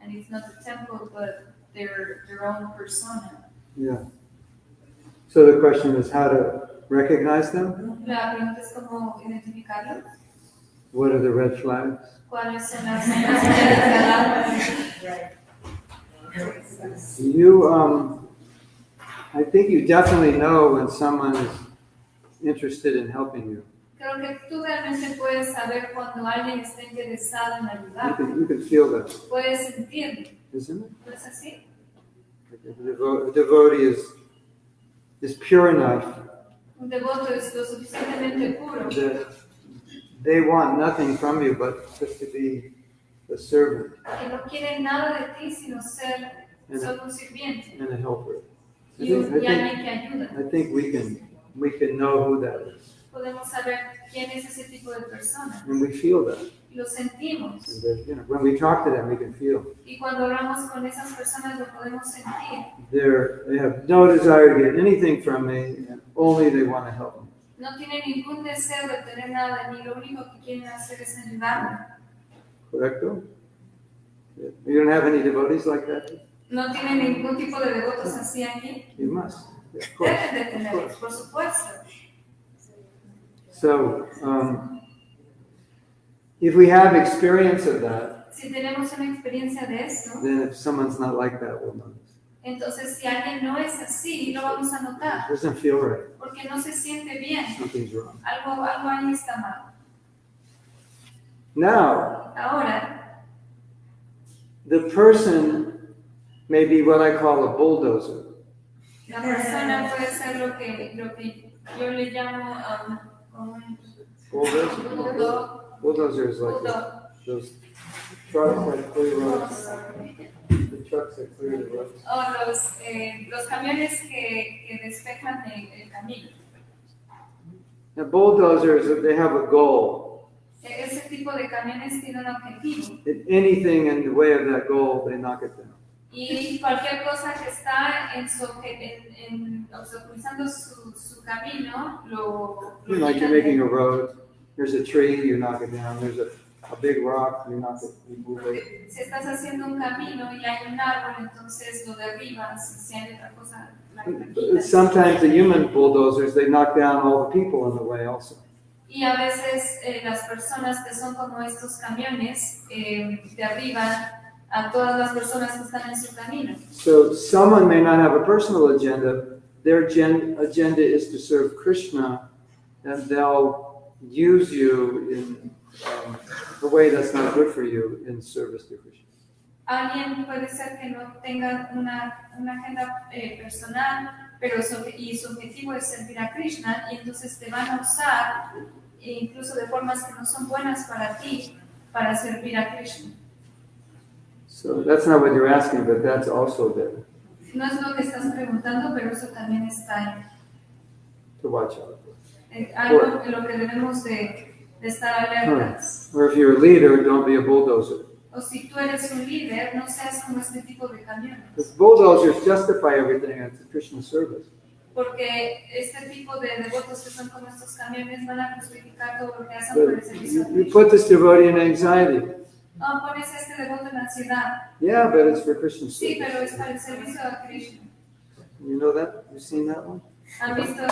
Speaker 2: and it's not the temple, but their own persona.
Speaker 5: yeah. So the question is how to recognize them?
Speaker 2: La pregunta es cómo identificarlos.
Speaker 5: What are the red flags?
Speaker 2: ¿Cuáles son las señales de alarma?
Speaker 5: I think you definitely know when someone is interested in helping you.
Speaker 2: Creo que tú realmente puedes saber cuando alguien está interesado en ayudar.
Speaker 5: You can feel that,
Speaker 2: Puedes sentirlo.
Speaker 5: isn't it?
Speaker 2: ¿No es así?
Speaker 5: Like a devotee is pure enough
Speaker 2: Un devoto es lo suficientemente puro
Speaker 5: that they want nothing from you but just to be a servant
Speaker 2: que no quiere nada de ti sino ser solo un sirviente
Speaker 5: and a helper.
Speaker 2: y alguien que ayuda.
Speaker 5: I think we can know who that is,
Speaker 2: Podemos saber quién es ese tipo de persona
Speaker 5: and we feel that.
Speaker 2: y lo sentimos.
Speaker 5: And that, when we talk to them, we can feel
Speaker 2: Y cuando hablamos con esas personas lo podemos sentir.
Speaker 5: they have no desire to get anything from me, and only they want to help me.
Speaker 2: No tienen ningún deseo de tener nada de mí, lo único que quieren hacer es ayudarme.
Speaker 5: Correcto? You don't have any devotees like that?
Speaker 2: No tienen ningún tipo de devotos así aquí.
Speaker 5: You must. Of course.
Speaker 2: Deben de tenerlos, por supuesto.
Speaker 5: So, if we have experience of that,
Speaker 2: Si tenemos una experiencia de esto,
Speaker 5: then if someone's not like that, we'll notice.
Speaker 2: entonces si alguien no es así, lo vamos a notar,
Speaker 5: It doesn't feel right.
Speaker 2: porque no se siente bien.
Speaker 5: Something's wrong.
Speaker 2: Algo ahí está mal.
Speaker 5: Now,
Speaker 2: Ahora,
Speaker 5: the person may be what I call a bulldozer.
Speaker 2: la persona puede ser lo que yo le llamo un
Speaker 5: Bulldozer?
Speaker 2: bulldog.
Speaker 5: Bulldozer is like
Speaker 2: Bulldog.
Speaker 5: those trucks that clear roads. The trucks that clear the roads.
Speaker 2: O los camiones que despejan el camino.
Speaker 5: Now, bulldozers, they have a goal.
Speaker 2: Ese tipo de camiones tiene un objetivo.
Speaker 5: If anything in the way of that goal, they knock it down.
Speaker 2: Y cualquier cosa que está obstaculizando su camino, lo
Speaker 5: Like you're making a road, there's a tree, you knock it down. There's a big rock, you knock it, you move it.
Speaker 2: Si estás haciendo un camino y hay un árbol, entonces lo derribas. Si hay otra cosa, la quitas.
Speaker 5: Sometimes the human bulldozers, they knock down all the people in the way also.
Speaker 2: Y a veces las personas que son como estos camiones derriban a todas las personas que están en su camino.
Speaker 5: So someone may not have a personal agenda. Their agenda is to serve Krishna, and they'll use you in a way that's not good for you in service to Krishna.
Speaker 2: Alguien puede ser que no tenga una agenda personal, pero su objetivo es servir a Krishna, y entonces te van a usar incluso de formas que no son buenas para ti, para servir a Krishna.
Speaker 5: So that's not what you're asking, but that's also there
Speaker 2: No es lo que estás preguntando, pero eso también está ahí.
Speaker 5: to watch out for.
Speaker 2: Algo en lo que debemos de estar alertas.
Speaker 5: Or if you're a leader, don't be a bulldozer.
Speaker 2: O si tú eres un líder, no seas como este tipo de camiones.
Speaker 5: Because bulldozers justify everything as a Krishna service.
Speaker 2: Porque este tipo de devotos que son como estos camiones van a justificar todo lo que hacen por el
Speaker 5: But
Speaker 2: servicio a
Speaker 5: you
Speaker 2: Krishna.
Speaker 5: put this devotee in anxiety.
Speaker 2: No, pones a este devoto en ansiedad.
Speaker 5: Yeah, but it's for Krishna
Speaker 2: Sí,
Speaker 5: service.
Speaker 2: pero es para el servicio a Krishna.
Speaker 5: You know that? You've seen that one?
Speaker 2: ¿Han visto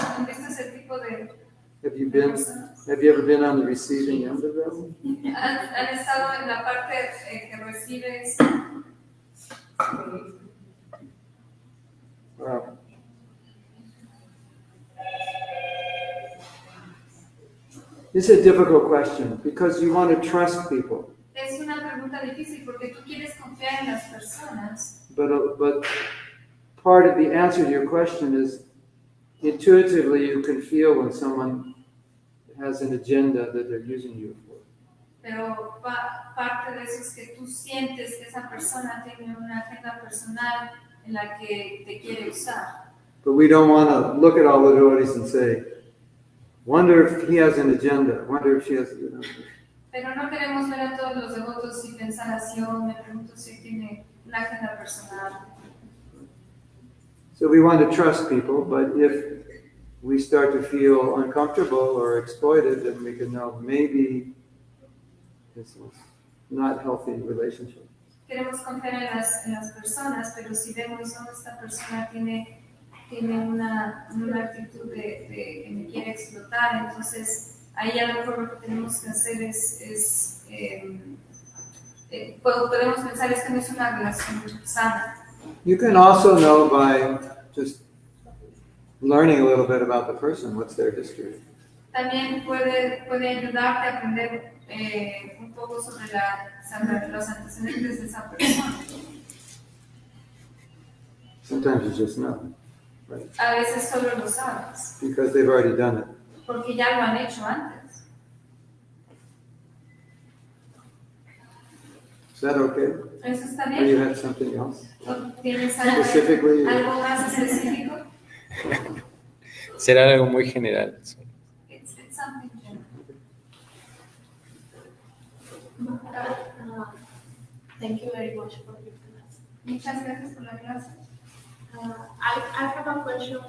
Speaker 2: ese tipo de
Speaker 5: Have you
Speaker 2: personas?
Speaker 5: ever been on the receiving end of that one?
Speaker 2: ¿Han estado en la parte que recibes?
Speaker 5: Wow. This is a difficult question because you want to trust people,
Speaker 2: Es una pregunta difícil porque tú quieres confiar en las personas,
Speaker 5: but part of the answer to your question is intuitively you can feel when someone has an agenda that they're using you for.
Speaker 2: Pero parte de eso es que tú sientes que esa persona tiene una agenda personal en la que te quiere usar.
Speaker 5: But we don't want to look at all the devotees and say, wonder if he has an agenda, wonder if she has, you know.
Speaker 2: Pero no queremos ver a todos los devotos y pensar así, oh, me pregunto si tiene una agenda personal.
Speaker 5: So we want to trust people, but if we start to feel uncomfortable or exploited, then we can know maybe this is not a healthy relationship.
Speaker 2: Queremos confiar en las personas, pero si vemos que esta persona tiene una actitud de que me quiere explotar, entonces ahí a lo mejor lo que tenemos que hacer podemos pensar que no es una relación sana.
Speaker 5: You can also know by just learning a little bit about the person, what's their history.
Speaker 2: También puede ayudarte a aprender un poco sobre los antecedentes de esa persona.
Speaker 5: Sometimes you just know, right?
Speaker 2: A veces solo lo sabes,
Speaker 5: Because they've already done it.
Speaker 2: porque ya lo han hecho antes.
Speaker 5: Is that okay?
Speaker 2: ¿Eso está
Speaker 5: Or you
Speaker 2: bien?
Speaker 5: had something else?
Speaker 2: ¿O ¿Tienes
Speaker 5: Specifically,
Speaker 2: algo más específico?
Speaker 4: Será algo muy general.
Speaker 2: It's something general.
Speaker 3: Thank you very much for your class.
Speaker 2: Muchas gracias por la clase.
Speaker 3: I have a question or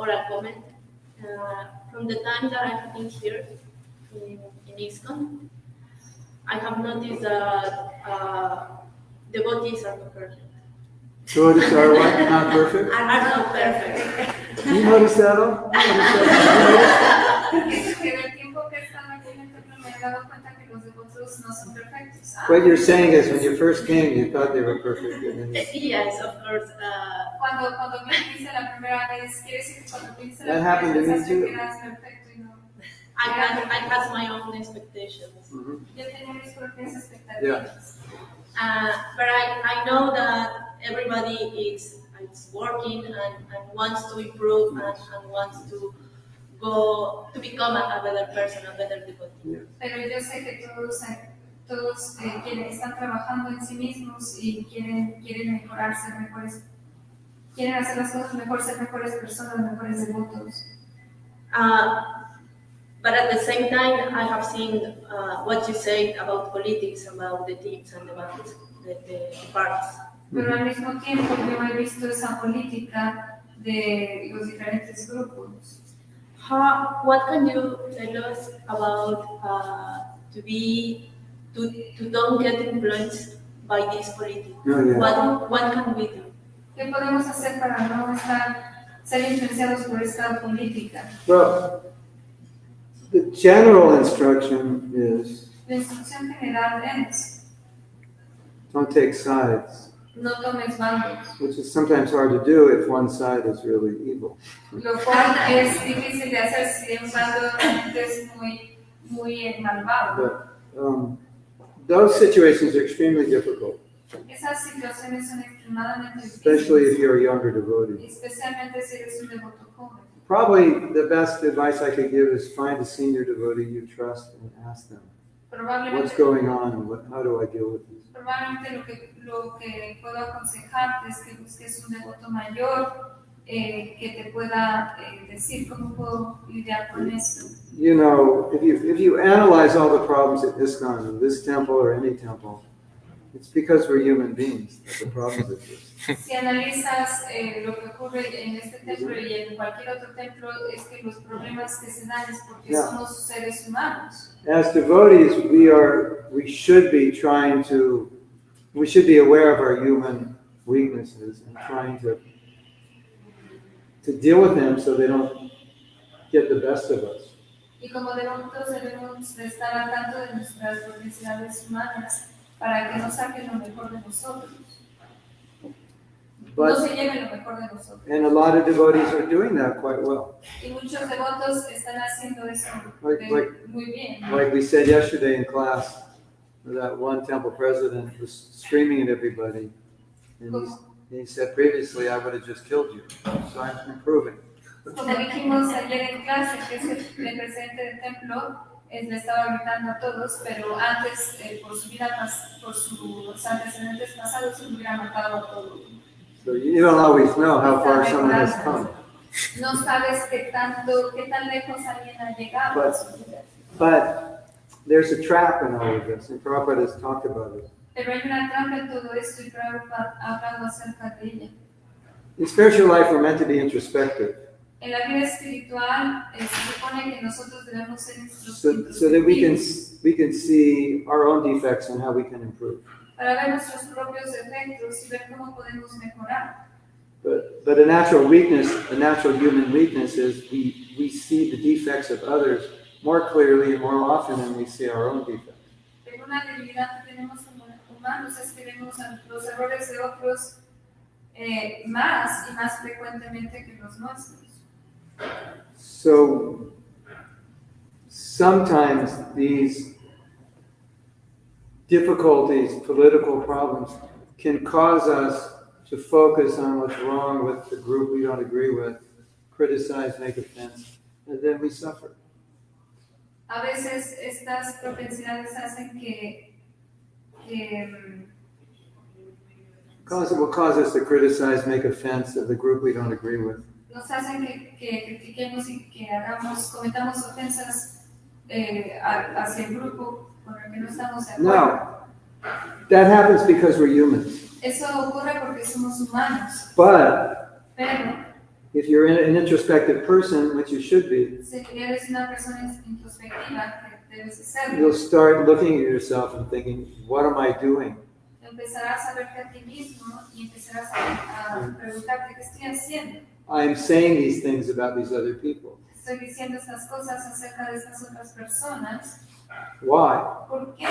Speaker 3: a comment. From the time that I have been here in ISKCON, I have noticed that devotees are not perfect.
Speaker 5: devotees are what? Not perfect?
Speaker 3: Are not perfect.
Speaker 5: You notice that all?
Speaker 2: Que del tiempo que he estado aquí en el templo me he dado cuenta que los devotos no son perfectos.
Speaker 5: What you're saying is when you first came, you thought they were perfect. And then
Speaker 3: Yes, of course.
Speaker 2: Cuando viniste la primera vez, quiere decir que cuando viniste
Speaker 5: That
Speaker 2: la
Speaker 5: happened
Speaker 2: primera
Speaker 5: to me
Speaker 2: vez pensaste
Speaker 5: too.
Speaker 2: que eras perfecto y no.
Speaker 3: I had my own expectations.
Speaker 2: Yo tenía mis propias expectativas.
Speaker 3: But I know that everybody is working and wants to improve and wants to become a better person, a better devotee.
Speaker 2: Pero yo sé que todos están trabajando en sí mismos y quieren mejorar, ser mejores, quieren hacer las cosas mejor, ser mejores personas, mejores devotos.
Speaker 3: But at the same time, I have seen what you said about politics, about the teams and about the parties.
Speaker 2: Pero al mismo tiempo yo he visto esa política de los diferentes grupos.
Speaker 3: What can you tell us about to don't get influenced by this politics?
Speaker 5: Oh, yeah.
Speaker 3: What can we do?
Speaker 2: ¿Qué podemos hacer para no ser influenciados por esta política?
Speaker 5: Well, the general instruction is
Speaker 2: La instrucción general es:
Speaker 5: don't take sides,
Speaker 2: no tomes bandos,
Speaker 5: which is sometimes hard to do if one side is really evil.
Speaker 2: lo cual es difícil de hacer si un bando realmente es muy malvado.
Speaker 5: But those situations are extremely difficult,
Speaker 2: Esas situaciones son extremadamente
Speaker 5: especially if
Speaker 2: difíciles,
Speaker 5: you're a younger devotee.
Speaker 2: especialmente si eres un devoto joven.
Speaker 5: Probably the best advice I could give is find a senior devotee you trust and ask them, what's
Speaker 2: Probablemente
Speaker 5: going on and how do I deal with this?
Speaker 2: lo que puedo aconsejarte es que busques un devoto mayor que te pueda decir cómo puedo lidiar con esto.
Speaker 5: You know, if you analyze all the problems at ISKCON, in this temple or any temple, it's because we're human beings that the problems exist.
Speaker 2: Si analizas lo que ocurre en este templo y en cualquier otro templo, es que los problemas que se dan es porque somos seres humanos.
Speaker 5: As devotees, we should be aware of our human weaknesses and trying to deal with them so they don't get the best of us.
Speaker 2: Y como devotos debemos de estar al tanto de nuestras necesidades humanas para que no saquen lo mejor de nosotros. No se lleven lo mejor de nosotros.
Speaker 5: And a lot of devotees are doing that quite well.
Speaker 2: Y muchos devotos están haciendo eso muy bien.
Speaker 5: Like we said yesterday in class, that one temple president was screaming at everybody. And he said previously, I would have just killed you. So I'm improving.
Speaker 2: Como dijimos ayer en clase, que es el presidente del templo, le estaba gritando a todos, pero antes, por sus antecedentes pasados, se hubiera matado a todos.
Speaker 5: So you don't always know how far someone has come.
Speaker 2: No sabes qué tan lejos alguien ha llegado en su vida.
Speaker 5: But there's a trap in all of this, and Prabhupada has talked about it.
Speaker 2: Pero hay una trampa en todo esto y Prabhupada ha hablado acerca de ella.
Speaker 5: In spiritual life, we're meant to be introspective,
Speaker 2: En la vida espiritual se supone que nosotros debemos ser
Speaker 5: so that we can see our own defects and how we can improve.
Speaker 2: para ver nuestros propios defectos y ver cómo podemos mejorar.
Speaker 5: But a natural weakness, a natural human weakness is we see the defects of others more clearly and more often than we see our own defects.
Speaker 2: Pero una debilidad que tenemos como humanos es que vemos los errores de otros más y más frecuentemente que los nuestros.
Speaker 5: So sometimes these difficulties, political problems, can cause us to focus on what's wrong with the group we don't agree with, criticize, make offense, and then we suffer.
Speaker 2: A veces estas propensidades hacen que
Speaker 5: Will cause us to criticize, make offense of the group we don't agree with.
Speaker 2: nos hacen que critiquemos y que cometamos ofensas hacia el grupo con el que no estamos de acuerdo.
Speaker 5: No, that happens because we're humans.
Speaker 2: Eso ocurre porque somos humanos.
Speaker 5: Pero if you're an introspective person, which you should be,
Speaker 2: Si eres una persona introspectiva, que debes de ser,
Speaker 5: you'll start looking at yourself and thinking, what am I doing?
Speaker 2: empezarás a verte a ti mismo y empezarás a preguntarte qué estoy haciendo.
Speaker 5: I'm saying these things about these other people.
Speaker 2: Estoy diciendo estas cosas acerca de estas otras personas.
Speaker 5: Why?
Speaker 2: ¿Por qué?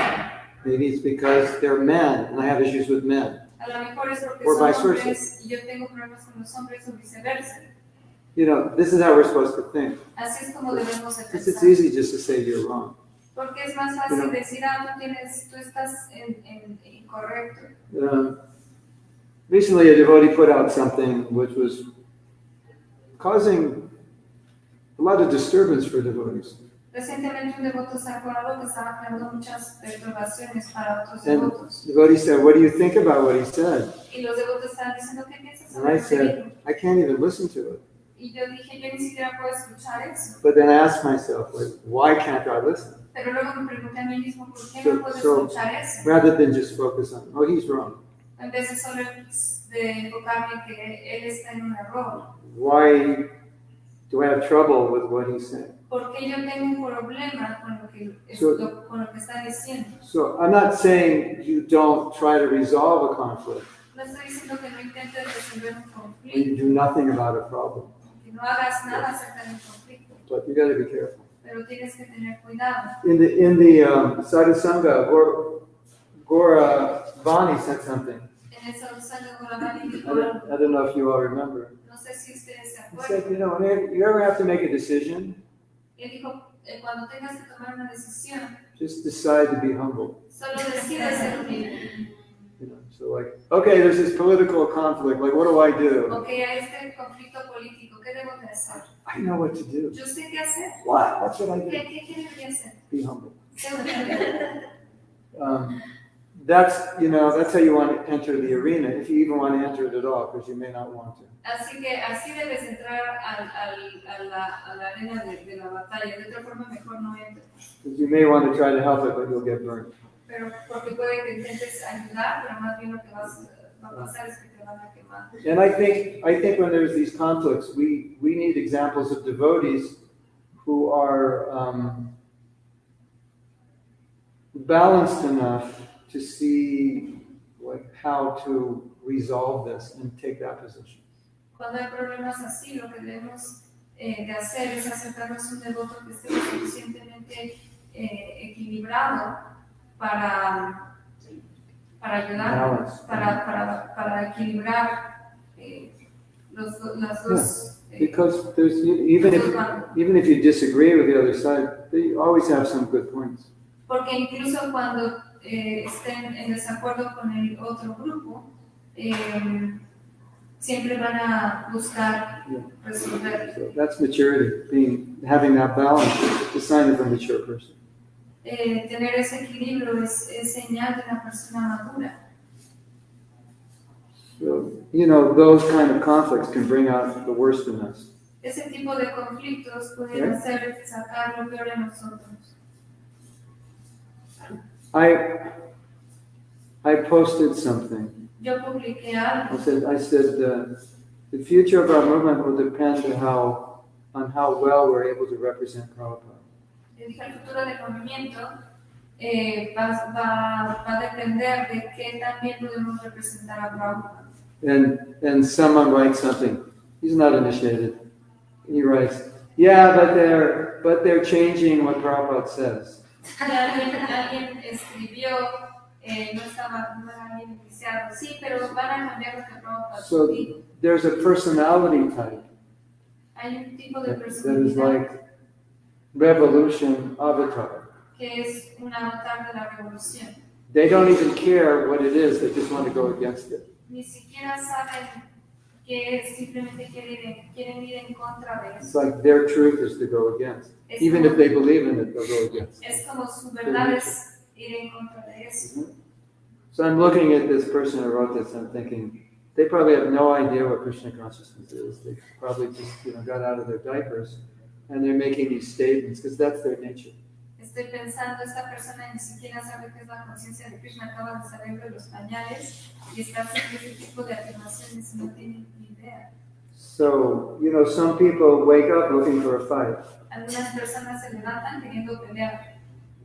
Speaker 5: Maybe it's because they're men and I have issues with men.
Speaker 2: A lo mejor es porque
Speaker 5: Or
Speaker 2: son
Speaker 5: vice versa.
Speaker 2: hombres y yo tengo problemas con los hombres o viceversa.
Speaker 5: You know, this is how we're supposed to think.
Speaker 2: Así es como debemos de
Speaker 5: Because it's
Speaker 2: pensar.
Speaker 5: easy just to say you're wrong.
Speaker 2: Porque es más fácil decir, tú estás incorrecto.
Speaker 5: Recently, a devotee put out something which was causing a lot of disturbance for devotees.
Speaker 2: Recientemente un devoto sacó algo que estaba creando muchas perturbaciones para otros
Speaker 5: And
Speaker 2: devotos.
Speaker 5: the devotee said, what do you think about what he said?
Speaker 2: Y los devotos estaban diciendo, ¿qué piensas
Speaker 5: And
Speaker 2: sobre
Speaker 5: I
Speaker 2: lo que dijo?
Speaker 5: said, I can't even listen to it.
Speaker 2: Y yo dije, yo ni siquiera puedo escuchar eso.
Speaker 5: But then I asked myself, like, why can't I listen?
Speaker 2: Pero luego me pregunté a mí mismo, ¿por qué no puedo
Speaker 5: So
Speaker 2: escuchar eso?
Speaker 5: rather than just focus on, oh, he's wrong.
Speaker 2: En vez de solo de enfocarme en que él está en un error.
Speaker 5: Why do I have trouble with what he's saying?
Speaker 2: Porque yo tengo un problema con lo que está diciendo.
Speaker 5: So I'm not saying you don't try to resolve a conflict
Speaker 2: No estoy diciendo que no intentes resolver un
Speaker 5: and you
Speaker 2: conflicto,
Speaker 5: do nothing about a problem,
Speaker 2: que no hagas nada acerca del conflicto,
Speaker 5: but you got to be careful.
Speaker 2: pero tienes que tener cuidado.
Speaker 5: In the Sadhusanga, Gora Vani said something.
Speaker 2: En esa usanga con la mano y
Speaker 5: I don't know if you all remember.
Speaker 2: no sé si ustedes se
Speaker 5: He
Speaker 2: acuerdan.
Speaker 5: said, you know, when you ever have to make a decision,
Speaker 2: Él dijo, cuando tengas que tomar una decisión,
Speaker 5: just decide to be humble.
Speaker 2: solo decides ser humilde.
Speaker 5: You know, so like, okay, there's this political conflict. Like, what do I do?
Speaker 2: Ok, a este conflicto político, ¿qué debo de hacer?
Speaker 5: I know what to do.
Speaker 2: Yo sé qué hacer.
Speaker 5: What should I do?
Speaker 2: ¿Qué debería hacer?
Speaker 5: Be humble.
Speaker 2: Sé humilde.
Speaker 5: That's how you want to enter the arena, if you even want to enter it at all, because you may not want to.
Speaker 2: Así que así debes entrar a la arena de la batalla. De otra forma, mejor no entres.
Speaker 5: Because you may want to try to help it, but you'll get burned.
Speaker 2: Pero porque puede que intentes ayudar, pero más bien lo que va a pasar es que te van a quemar.
Speaker 5: And I think when there's these conflicts, we need examples of devotees who are balanced enough to see like how to resolve this and take that position.
Speaker 2: Cuando hay problemas así, lo que debemos de hacer es acercarnos a un devoto que esté lo suficientemente equilibrado para ayudar, para equilibrar las dos.
Speaker 5: Because there's even if you disagree with the other side, they always have some good points.
Speaker 2: Porque incluso cuando estén en desacuerdo con el otro grupo, siempre van a buscar resolver.
Speaker 5: So that's maturity, having that balance is a sign of a mature person.
Speaker 2: tener ese equilibrio es señal de una persona madura.
Speaker 5: So, you know, those kind of conflicts can bring out the worst in us.
Speaker 2: Ese tipo de conflictos pueden hacer sacar lo peor de nosotros.
Speaker 5: I posted something.
Speaker 2: Yo publiqué algo.
Speaker 5: I said the future of our movement will depend on how well we're able to represent Prabhupada.
Speaker 2: El futuro del movimiento va a depender de qué también podemos representar a Prabhupada.
Speaker 5: And someone writes something. He's not initiated. He writes, yeah, but they're changing what Prabhupada says.
Speaker 2: Alguien escribió, no era alguien iniciado, sí, pero van a cambiar lo que Prabhupada
Speaker 5: So
Speaker 2: dijo.
Speaker 5: there's a personality type
Speaker 2: Hay un tipo de
Speaker 5: that is
Speaker 2: personalidad
Speaker 5: like revolution avatar.
Speaker 2: que es un avatar de la revolución.
Speaker 5: They don't even care what it is, they just want to go against it.
Speaker 2: Ni siquiera saben que es, simplemente quieren ir en contra de
Speaker 5: It's
Speaker 2: eso.
Speaker 5: like their truth is to go against. Even if they believe in it, they'll go against.
Speaker 2: Es como su verdad es ir en contra de eso.
Speaker 5: So I'm looking at this person who wrote this, I'm thinking, they probably have no idea what Krishna consciousness is. They probably just got out of their diapers and they're making these statements because that's their nature.
Speaker 2: Estoy pensando, esta persona ni siquiera sabe qué es la conciencia de Krishna, acaba de salir de los pañales y está haciendo ese tipo de afirmaciones y no tiene ni idea.
Speaker 5: So, you know, some people wake up looking for a fight.
Speaker 2: Algunas personas se levantan queriendo pelear.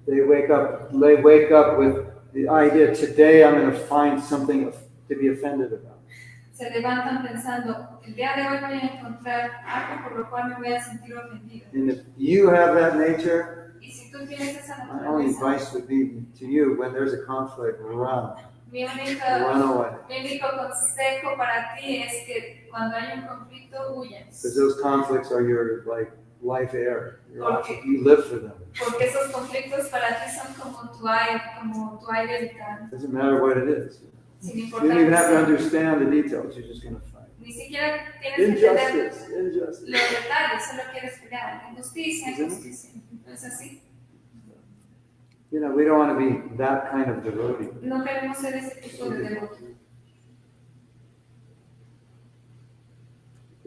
Speaker 5: They wake up with the idea, today I'm going to find something to be offended about.
Speaker 2: Se levantan pensando, el día de hoy voy a encontrar algo por lo cual me voy a sentir ofendido.
Speaker 5: And if you have that nature,
Speaker 2: Y si tú tienes esa
Speaker 5: my only
Speaker 2: naturaleza,
Speaker 5: advice would be to you, when there's a conflict, run away.
Speaker 2: mi único consejo para ti es que cuando hay un conflicto, huyas.
Speaker 5: Because those conflicts are your life air.
Speaker 2: Okay.
Speaker 5: You live for them.
Speaker 2: Porque esos conflictos para ti son como tu aire vital.
Speaker 5: Doesn't matter what it is.
Speaker 2: Sin
Speaker 5: You
Speaker 2: importar
Speaker 5: don't even have to
Speaker 2: que sea.
Speaker 5: understand the details. You're just going to fight.
Speaker 2: Ni siquiera tienes que entender
Speaker 5: Injustice.
Speaker 2: los detalles, solo quieres pelear. Injusticia, injusticia. ¿No es así?
Speaker 5: You know, we don't want to be that kind of devotee.
Speaker 2: No queremos ser ese tipo de devoto.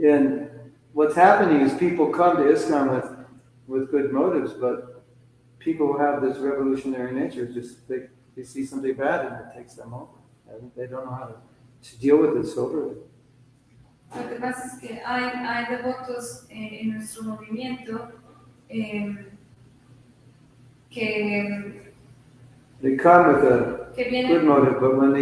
Speaker 5: And what's happening is people come to ISKCON with good motives, but people who have this revolutionary nature just they see something bad and it takes them over. And they don't know how to deal with it soberly.
Speaker 2: Lo que pasa es que hay devotos en nuestro movimiento que
Speaker 5: They come with a
Speaker 2: vienen,
Speaker 5: good motive, but when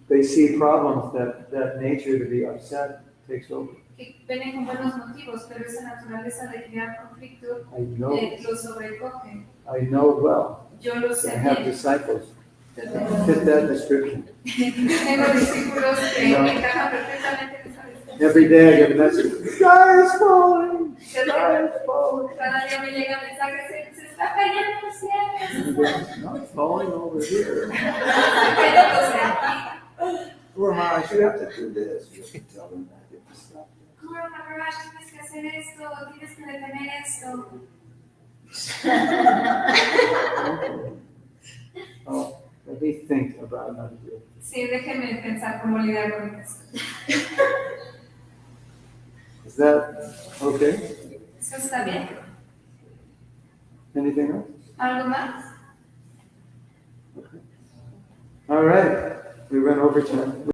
Speaker 5: they see problems, that nature to be upset takes over.
Speaker 2: que vienen con buenos motivos, pero esa naturaleza de crear conflicto
Speaker 5: I know
Speaker 2: lo sobrecoge.
Speaker 5: it well.
Speaker 2: Yo lo sé
Speaker 5: I have
Speaker 2: bien.
Speaker 5: disciples. Fit that description.
Speaker 2: Tengo discípulos que encajan perfectamente en esa descripción.
Speaker 5: Every day I get a message. The sky is falling. The sky is falling.
Speaker 2: Cada día me llega mensaje, se está cayendo el cielo.
Speaker 5: No, it's falling over here.
Speaker 2: Está cayéndose aquí.
Speaker 5: Poor Maharaj, you have to do this. You have to tell them that. You have to stop.
Speaker 2: Guru Maharaj, tienes que hacer esto, tienes que detener esto.
Speaker 5: Oh, let me think about how to do it.
Speaker 2: Sí, déjenme pensar cómo lidiar con esto.
Speaker 5: Is that okay?
Speaker 2: ¿Eso está bien?
Speaker 5: Anything else?
Speaker 2: ¿Algo más?
Speaker 5: Okay. All right. We went over time.